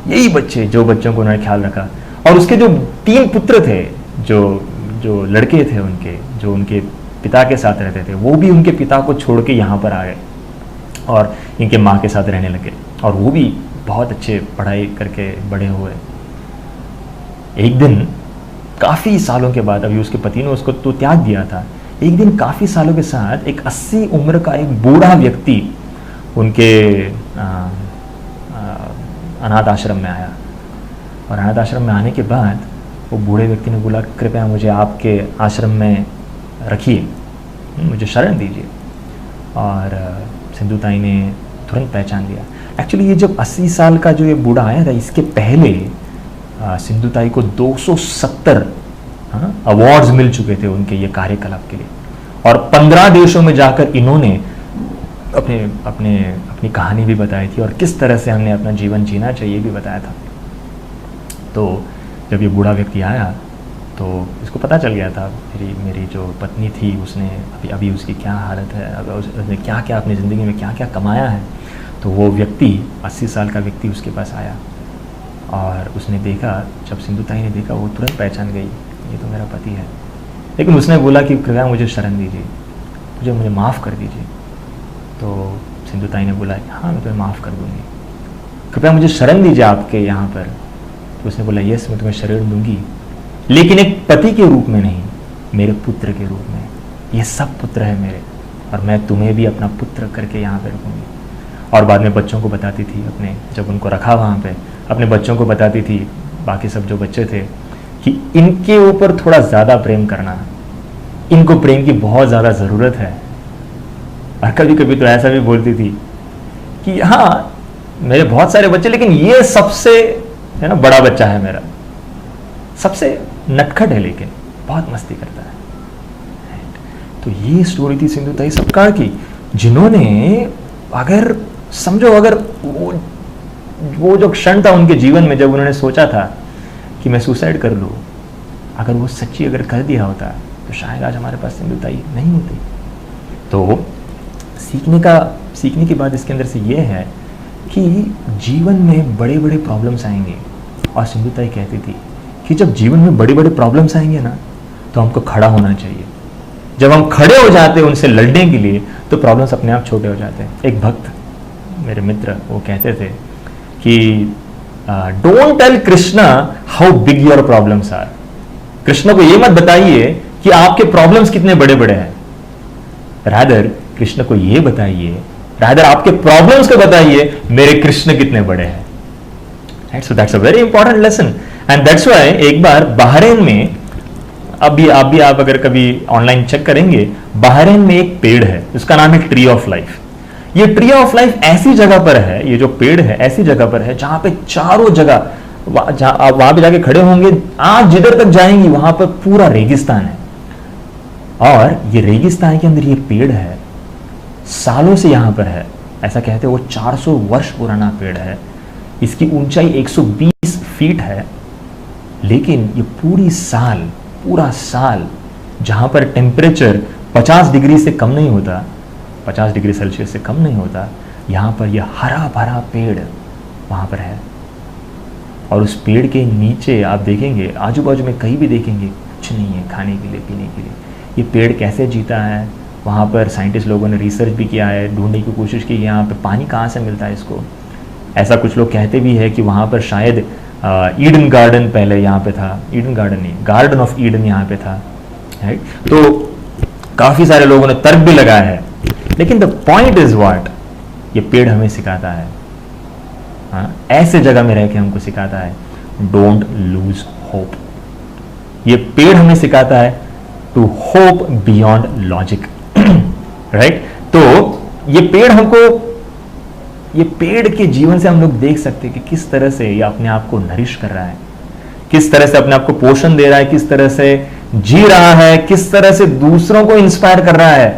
यही बच्चे, जो बच्चों को उन्होंने ख्याल रखा। और उसके जो 3 पुत्र थे, जो लड़के थे उनके, जो उनके पिता के साथ रहते थे, वो भी उनके पिता को छोड़ के यहाँ पर आ गए और इनके माँ के साथ रहने लगे, और वो भी बहुत अच्छे पढ़ाई करके बड़े हुए। एक दिन काफ़ी सालों के बाद, अभी उसके पति ने उसको तो त्याग दिया था, एक दिन काफ़ी सालों के साथ एक 80 उम्र का एक बूढ़ा व्यक्ति उनके अनाथ आश्रम में आया। और अनाथ आश्रम में आने के बाद वो बूढ़े व्यक्ति ने बोला, कृपया मुझे आपके आश्रम में रखिए, मुझे शरण दीजिए। और सिंधुताई ने तुरंत पहचान लिया। एक्चुअली ये जब 80 साल का जो ये बूढ़ा आया था, इसके पहले सिंधुताई को 270 अवार्ड्स मिल चुके थे उनके ये कार्यकलाप के लिए, और 15 देशों में जाकर इन्होंने अपनी कहानी भी बताई थी, और किस तरह से हमने अपना जीवन जीना चाहिए भी बताया था। तो जब ये बूढ़ा व्यक्ति आया तो इसको पता चल गया था मेरी जो पत्नी थी उसने अभी उसकी क्या हालत है, अब उसने क्या क्या अपनी ज़िंदगी में क्या क्या कमाया है। तो वो व्यक्ति 80 साल का व्यक्ति उसके पास आया और उसने देखा, जब सिंधुताई ने देखा वो तुरंत पहचान गई, ये तो मेरा पति है। लेकिन उसने बोला कि कृपया मुझे शरण दीजिए, मुझे माफ़ कर दीजिए। तो सिंधुताई ने बोला हाँ मैं तुम्हें माफ़ कर दूँगी, कृपया मुझे शरण दीजिए आपके यहाँ पर। तो उसने बोला यस मैं तुम्हें शरण दूंगी, लेकिन एक पति के रूप में नहीं, मेरे पुत्र के रूप में। ये सब पुत्र है मेरे, और मैं तुम्हें भी अपना पुत्र करके यहाँ पे रखूँगी। और बाद में बच्चों को बताती थी अपने, जब उनको रखा वहाँ पे, अपने बच्चों को बताती थी, बाकी सब जो बच्चे थे, कि इनके ऊपर थोड़ा ज़्यादा प्रेम करना, इनको प्रेम की बहुत ज़्यादा ज़रूरत है। और कभी कभी तो ऐसा भी बोलती थी कि हाँ मेरे बहुत सारे बच्चे, लेकिन ये सबसे है ना बड़ा बच्चा है मेरा, सबसे नटखट है, लेकिन बहुत मस्ती करता है। तो ये स्टोरी थी सिंधुताई सपकाळ की, जिन्होंने अगर समझो, अगर वो जो क्षण था उनके जीवन में जब उन्होंने सोचा था कि मैं सुसाइड कर लूँ, अगर वो सच्ची अगर कर दिया होता तो शायद आज हमारे पास सिंधुताई नहीं होती। तो सीखने की बात इसके अंदर से ये है कि जीवन में बड़े बड़े प्रॉब्लम्स आएंगे, और सिंधुताई कहती थी कि जब जीवन में बड़े बड़े प्रॉब्लम्स आएंगे ना, तो हमको खड़ा होना चाहिए। जब हम खड़े हो जाते हैं उनसे लड़ने के लिए, तो प्रॉब्लम्स अपने आप छोटे हो जाते हैं। एक भक्त मेरे मित्र वो कहते थे कि don't tell Krishna how big your problems are. Krishna को ये मत बताइए कि आपके प्रॉब्लम्स कितने बड़े बड़े हैं, रादर कृष्ण को ये बताइए, रादर आपके प्रॉब्लम्स को बताइए मेरे कृष्ण कितने बड़े हैं। Right, so that's a very important lesson, and that's why एक बार बहरीन में, आप अगर कभी ऑनलाइन चेक करेंगे, बहरीन में एक पेड़ है, उसका नाम है ट्री ऑफ लाइफ। ये ट्री ऑफ लाइफ ऐसी जगह पर है, ये जो पेड़ है ऐसी जगह पर है जहां पे चारों जगह, आप वहां पे जाके खड़े होंगे, आप जिधर तक जाएंगी वहां पर पूरा रेगिस्तान है, और ये रेगिस्तान के अंदर ये पेड़ है, सालों से यहां पर है। ऐसा कहते हैं वो 400 वर्ष पुराना पेड़ है, इसकी ऊंचाई 120 फीट है। लेकिन ये पूरा साल जहां पर टेम्परेचर 50 डिग्री से कम नहीं होता, 50 डिग्री सेल्सियस से कम नहीं होता, यहाँ पर यह हरा भरा पेड़ वहाँ पर है। और उस पेड़ के नीचे आप देखेंगे, आजू बाजू में कहीं भी देखेंगे कुछ नहीं है खाने के लिए, पीने के लिए। ये पेड़ कैसे जीता है, वहाँ पर साइंटिस्ट लोगों ने रिसर्च भी किया है, ढूंढने की कोशिश की यहाँ पर पानी कहाँ से मिलता है इसको। ऐसा कुछ लोग कहते भी है कि वहाँ पर शायद ईडन गार्डन पहले यहाँ पे था, ईडन गार्डन नहीं, गार्डन ऑफ ईडन यहाँ पे था, राइट। तो काफ़ी सारे लोगों ने तर्क भी लगाया है, लेकिन द पॉइंट इज व्हाट, ये पेड़ हमें सिखाता है, हाँ, ऐसे जगह में रह के हमको सिखाता है डोंट लूज होप। ये पेड़ हमें सिखाता है to hope beyond logic, right. तो ये पेड़ के जीवन से हम लोग देख सकते हैं कि किस तरह से ये अपने आप को नरिश कर रहा है, किस तरह से अपने आप को पोषण दे रहा है, किस तरह से जी रहा है, किस तरह से दूसरों को इंस्पायर कर रहा है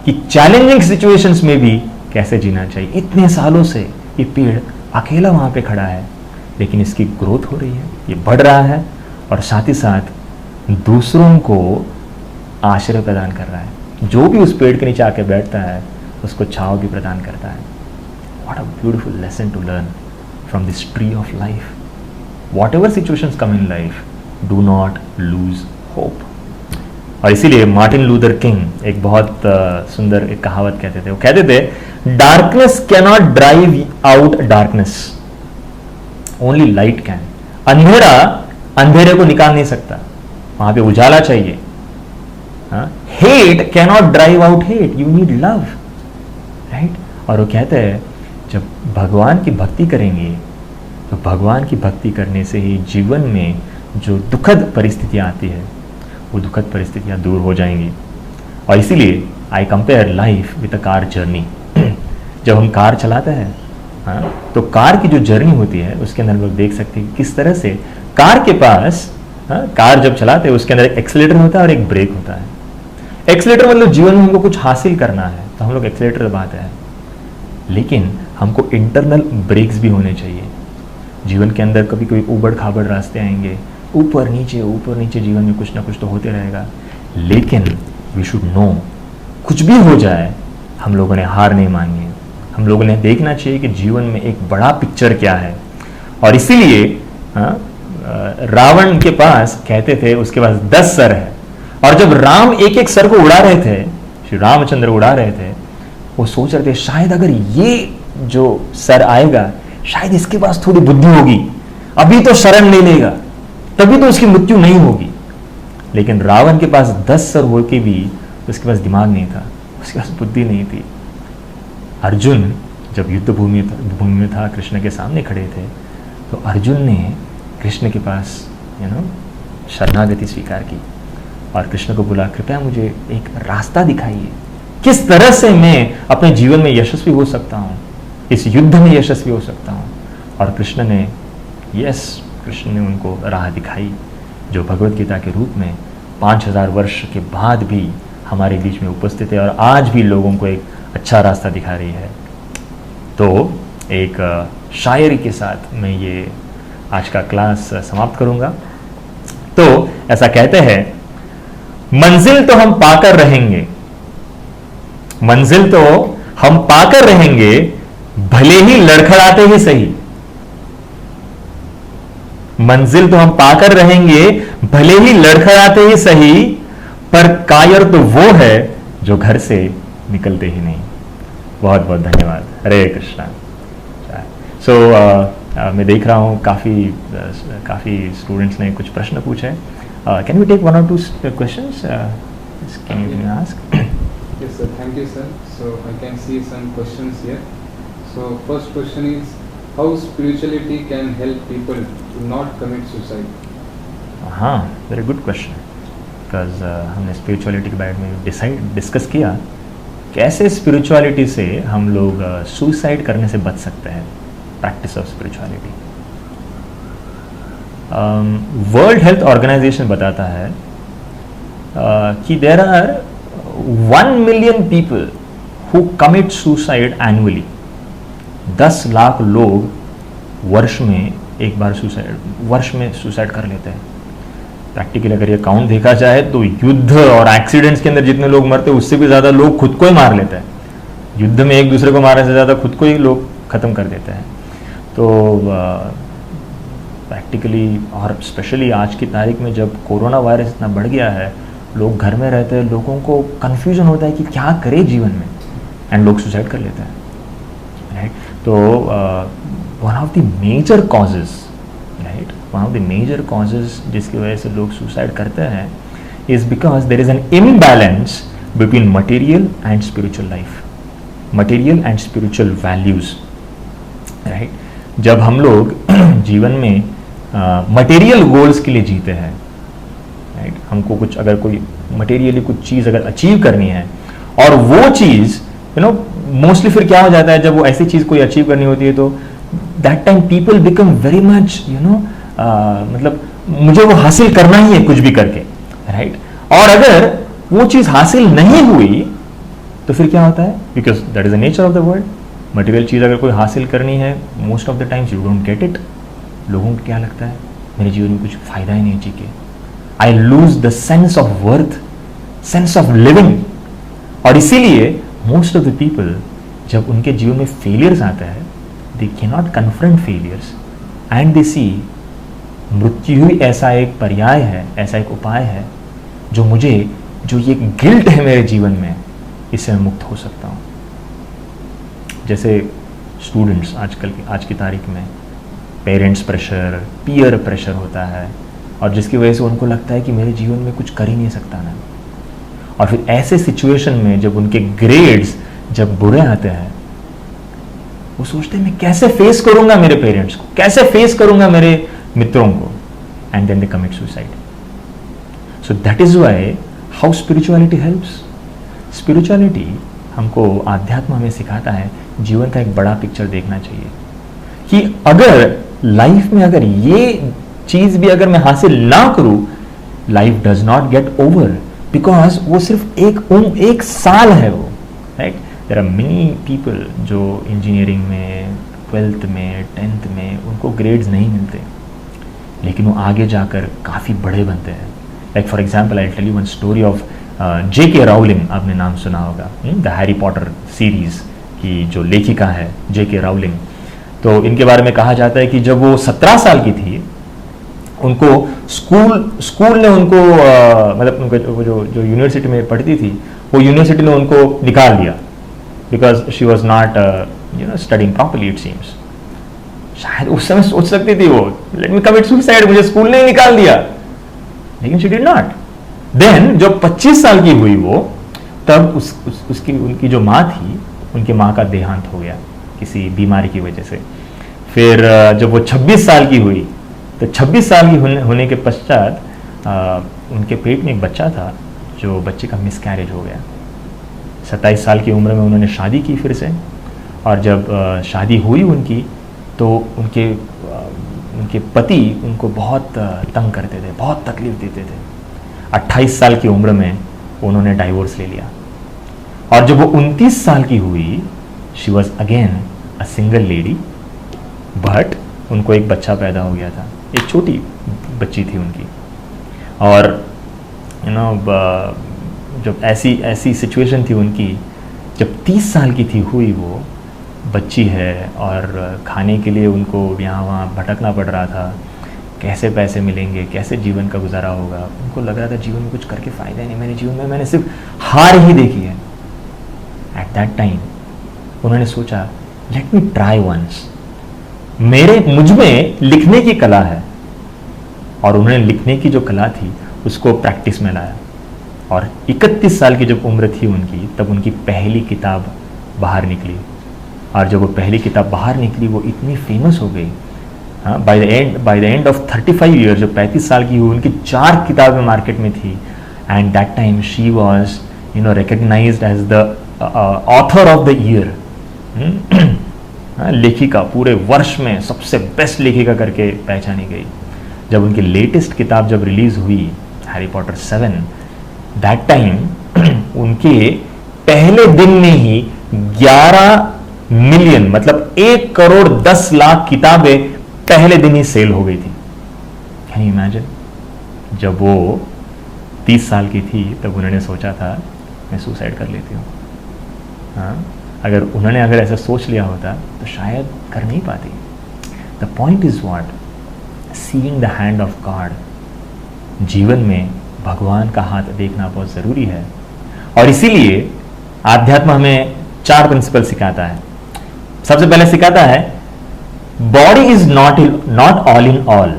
कि चैलेंजिंग सिचुएशंस में भी कैसे जीना चाहिए। इतने सालों से ये पेड़ अकेला वहां पे खड़ा है, लेकिन इसकी ग्रोथ हो रही है, ये बढ़ रहा है, और साथ ही साथ दूसरों को आश्रय प्रदान कर रहा है। जो भी उस पेड़ के नीचे आके बैठता है उसको छांव भी प्रदान करता है। What a beautiful lesson to learn from this tree of life. Whatever situations come in life, do not lose hope. और इसीलिए मार्टिन लूथर किंग एक बहुत सुंदर एक कहावत कहते थे, वो कहते थे darkness cannot drive out darkness, only light can. अंधेरा अंधेरे को निकाल नहीं सकता, वहां पे उजाला चाहिए। Hate cannot drive out hate, you need love, right. और वो कहते हैं जब भगवान की भक्ति करेंगे तो भगवान की भक्ति करने से ही जीवन में जो दुखद परिस्थितियां आती है वो दुखद परिस्थितियां दूर हो जाएंगी। और इसीलिए I compare life with a car journey. जब हम कार चलाते हैं, हाँ, तो कार की जो जर्नी होती है उसके अंदर हम लोग देख सकते हैं किस तरह से कार के पास, हाँ, कार जब चलाते हैं उसके अंदर एक एक्सीलेटर होता है और एक ब्रेक होता है। एक्सीलेटर मतलब जीवन में हमको कुछ हासिल करना है तो हम लोग एक्सीलेटर दबाते हैं, लेकिन हमको इंटरनल ब्रेक्स भी होने चाहिए। जीवन के अंदर कभी कभी उबड़ खाबड़ रास्ते आएंगे, ऊपर नीचे जीवन में कुछ ना कुछ तो होते रहेगा, लेकिन वी शुड नो कुछ भी हो जाए हम लोगों ने हार नहीं माननी है। हम लोगों ने देखना चाहिए कि जीवन में एक बड़ा पिक्चर क्या है। और इसीलिए रावण के पास कहते थे उसके पास 10 सर है, और जब राम एक एक सर को उड़ा रहे थे, श्री रामचंद्र उड़ा रहे थे, वो सोच रहे थे शायद अगर ये जो सर आएगा शायद इसके पास थोड़ी बुद्धि होगी, अभी तो शरण नहीं लेगा, तभी तो उसकी मृत्यु नहीं होगी। लेकिन रावण के पास 10 सर होके भी उसके पास दिमाग नहीं था, उसके पास बुद्धि नहीं थी। अर्जुन जब युद्ध भूमि में था, कृष्ण के सामने खड़े थे, तो अर्जुन ने कृष्ण के पास शरणागति स्वीकार की और कृष्ण को बोला कृपया मुझे एक रास्ता दिखाइए, किस तरह से मैं अपने जीवन में यशस्वी हो सकता हूँ, इस युद्ध में यशस्वी हो सकता हूँ। और कृष्ण ने उनको राह दिखाई, जो भगवत गीता के रूप में 5000 वर्ष के बाद भी हमारे बीच में उपस्थित है और आज भी लोगों को एक अच्छा रास्ता दिखा रही है। तो एक शायरी के साथ मैं ये आज का क्लास समाप्त करूंगा। तो ऐसा कहते हैं, मंजिल तो हम पाकर रहेंगे, मंजिल तो हम पाकर रहेंगे, भले ही लड़खड़ाते ही सही। मंजिल तो हम पाकर रहेंगे, भले ही लड़खड़ाते ही सही, पर कायर तो वो है जो घर से निकलते ही नहीं। बहुत बहुत धन्यवाद। हरे कृष्णा। मैं देख रहा हूँ काफ़ी स्टूडेंट्स ने कुछ प्रश्न पूछे। Can we take 1 or 2 questions? Can you ask? Yes, sir. Thank you, sir. So I can see some questions here. So first question is, how spirituality can help people to not commit suicide? हाँ, very good question. Because हमने spirituality के बारे में discuss किया, कैसे spirituality से हम लोग सुसाइड करने से बच सकते हैं। Practice of spirituality, world health organisation बताता है कि there are 1 million people who commit suicide annually। 10 लाख लोग वर्ष में सुसाइड कर लेते हैं। प्रैक्टिकली अगर ये काउंट देखा जाए तो युद्ध और एक्सीडेंट्स के अंदर जितने लोग मरते हैं उससे भी ज़्यादा लोग खुद को ही मार लेते हैं। युद्ध में एक दूसरे को मारने से ज़्यादा खुद को ही लोग ख़त्म कर देते हैं। तो प्रैक्टिकली और स्पेशली आज की तारीख में जब कोरोना वायरस इतना बढ़ गया है, लोग घर में रहते हैं, लोगों को कन्फ्यूजन होता है कि क्या करे जीवन में, एंड लोग सुसाइड कर लेते हैं, राइट। तो one of the major causes जिसकी वजह से लोग सुसाइड करते हैं is because there is an imbalance between material and spiritual life, material and spiritual values, right. जब हम लोग जीवन में मटेरियल गोल्स के लिए जीते हैं, राइट, हमको कुछ अगर कोई मटेरियली कुछ चीज़ अगर अचीव करनी है और वो चीज़ मोस्टली फिर क्या हो जाता है, जब वो ऐसी चीज़ कोई अचीव करनी होती है तो that time people become very much मतलब मुझे वो हासिल करना ही है कुछ भी करके, राइट। और अगर वो चीज़ हासिल नहीं हुई तो फिर क्या होता है, because that is the nature of the world. Material चीज़ अगर कोई हासिल करनी है, most of the times you don't get it. लोगों को क्या लगता है, मेरे जीवन में कुछ फायदा ही नहीं जी के, I lose the sense of worth, sense of living. और इसीलिए मोस्ट ऑफ द पीपल जब उनके जीवन में फेलियर्स आता है, they can not confront failures and they see मृत्यु ही ऐसा एक पर्याय है, ऐसा एक उपाय है जो ये गिल्ट है मेरे जीवन में, इससे मैं मुक्त हो सकता हूँ। जैसे स्टूडेंट्स आज की तारीख में पेरेंट्स प्रेशर, पीयर प्रेशर होता है, और जिसकी वजह से उनको लगता है कि मेरे जीवन में कुछ कर ही नहीं सकता ना। और फिर ऐसे सिचुएशन में जब उनके ग्रेड्स जब बुरे आते हैं, वो सोचते हैं मैं कैसे फेस करूंगा मेरे पेरेंट्स को, कैसे फेस करूंगा मेरे मित्रों को, and then they commit suicide. So that is why how spirituality helps. Spirituality हमको, आध्यात्म हमें सिखाता है जीवन का एक बड़ा पिक्चर देखना चाहिए कि अगर लाइफ में अगर ये चीज़ भी अगर मैं हासिल ना करूं, life does not get over, because वो सिर्फ एक साल है वो, right. There are many people जो इंजीनियरिंग में, 12th में, 10th में उनको ग्रेड्स नहीं मिलते, लेकिन वो आगे जाकर काफ़ी बड़े बनते हैं। Like for example I tell you one story of J.K. Rowling, आपने नाम सुना होगा, द हैरी पॉटर सीरीज़ की जो लेखिका है J.K. राउलिंग। तो इनके बारे में कहा जाता है कि जब वो 17 साल की थी, उनको स्कूल ने उनको मतलब उनको जो यूनिवर्सिटी में पढ़ती थी, वो यूनिवर्सिटी ने उनको निकाल दिया, because she was not studying properly it seems. शायद उस समय सोच सकती थी वो, लेट मी कमिट सुसाइड, मुझे स्कूल ने निकाल दिया, लेकिन शी डिड नॉट। देन जब 25 साल की हुई वो, तब उसकी उनकी जो माँ थी, उनकी माँ का देहांत हो गया किसी बीमारी की वजह से। फिर जब वो 26 साल की हुई, तो 26 साल की होने के पश्चात उनके पेट में एक बच्चा था, जो बच्चे का मिसकैरेज हो गया। 27 साल की उम्र में उन्होंने शादी की फिर से, और जब शादी हुई उनकी, तो उनके पति उनको बहुत तंग करते थे, बहुत तकलीफ देते थे। 28 साल की उम्र में उन्होंने डाइवोर्स ले लिया, और जब वो 29 साल की हुई, she was again a single lady, but उनको एक बच्चा पैदा हो गया था, एक छोटी बच्ची थी उनकी। और जब ऐसी सिचुएशन थी उनकी, जब 30 साल की थी हुई वो बच्ची है, और खाने के लिए उनको यहाँ वहाँ भटकना पड़ रहा था, कैसे पैसे मिलेंगे, कैसे जीवन का गुजारा होगा। उनको लग रहा था जीवन में कुछ करके फ़ायदा नहीं, मेरे जीवन में मैंने सिर्फ हार ही देखी है। एट दैट टाइम उन्होंने सोचा, लेट मी ट्राई वंस, मुझ में लिखने की कला है, और उन्होंने लिखने की जो कला थी उसको प्रैक्टिस में लाया। और 31 साल की जब उम्र थी उनकी, तब उनकी पहली किताब बाहर निकली, और जब वो पहली किताब बाहर निकली, वो इतनी फेमस हो गई। हाँ, by the end of 35 year, जब 35 साल की हुई, उनकी 4 किताबें मार्केट में थी, and that time she was recognised as the author of the year. लेखिका, पूरे वर्ष में सबसे बेस्ट लेखिका करके पहचानी गई। जब उनकी लेटेस्ट किताब जब रिलीज हुई, हैरी पॉटर 7, दैट टाइम उनके पहले दिन में ही 11 मिलियन, मतलब 1 करोड़ 10 लाख किताबें पहले दिन ही सेल हो गई थी। Can you imagine? जब वो 30 साल की थी, तब उन्होंने सोचा था मैं सुसाइड कर लेती हूँ। हाँ, अगर ऐसा सोच लिया होता तो शायद कर नहीं पाती। The point is what, seeing the hand of God. जीवन में भगवान का हाथ देखना बहुत ज़रूरी है, और इसीलिए आध्यात्म हमें 4 प्रिंसिपल सिखाता है। सबसे पहले सिखाता है, body is not all in all,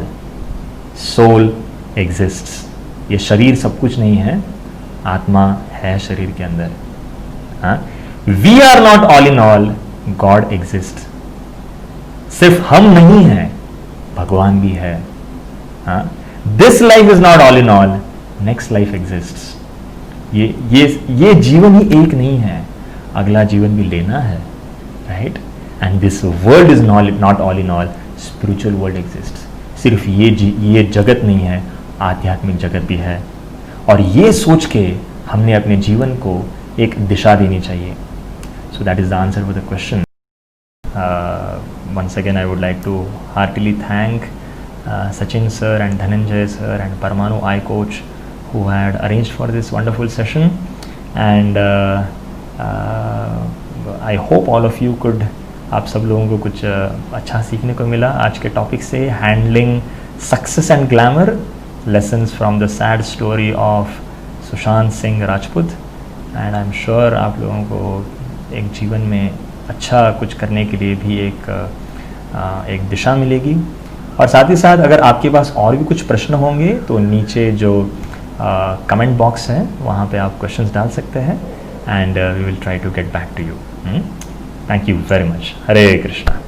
soul exists. ये शरीर सब कुछ नहीं है, आत्मा है शरीर के अंदर। हाँ, we are not all in all, God exist. सिर्फ हम नहीं हैं, भगवान भी है। हाँ, this life is not all in all, next life exists. ये जीवन ही एक नहीं है, अगला जीवन भी लेना है, right. And this world is not all in all, spiritual world exists. सिर्फ ये जगत नहीं है, आध्यात्मिक जगत भी है। और ये सोच के हमने अपने जीवन को एक दिशा देनी चाहिए। सो that is the answer for the question. once again I would like to heartily thank Sachin sir and Dhananjay sir and Parmanu iCoach who had arranged for this wonderful session, and I hope all of you could, आप सब लोगों को कुछ अच्छा सीखने को मिला आज के टॉपिक से। Handling success and glamour, lessons from the sad story of Sushant Singh Rajput. And I am sure आप लोगों को एक जीवन में अच्छा कुछ करने के लिए भी एक दिशा मिलेगी। और साथ ही साथ अगर आपके पास और भी कुछ प्रश्न होंगे तो नीचे जो कमेंट बॉक्स है वहाँ पे आप क्वेश्चंस डाल सकते हैं, and we will try to get back to you. Thank you very much. Hare Krishna.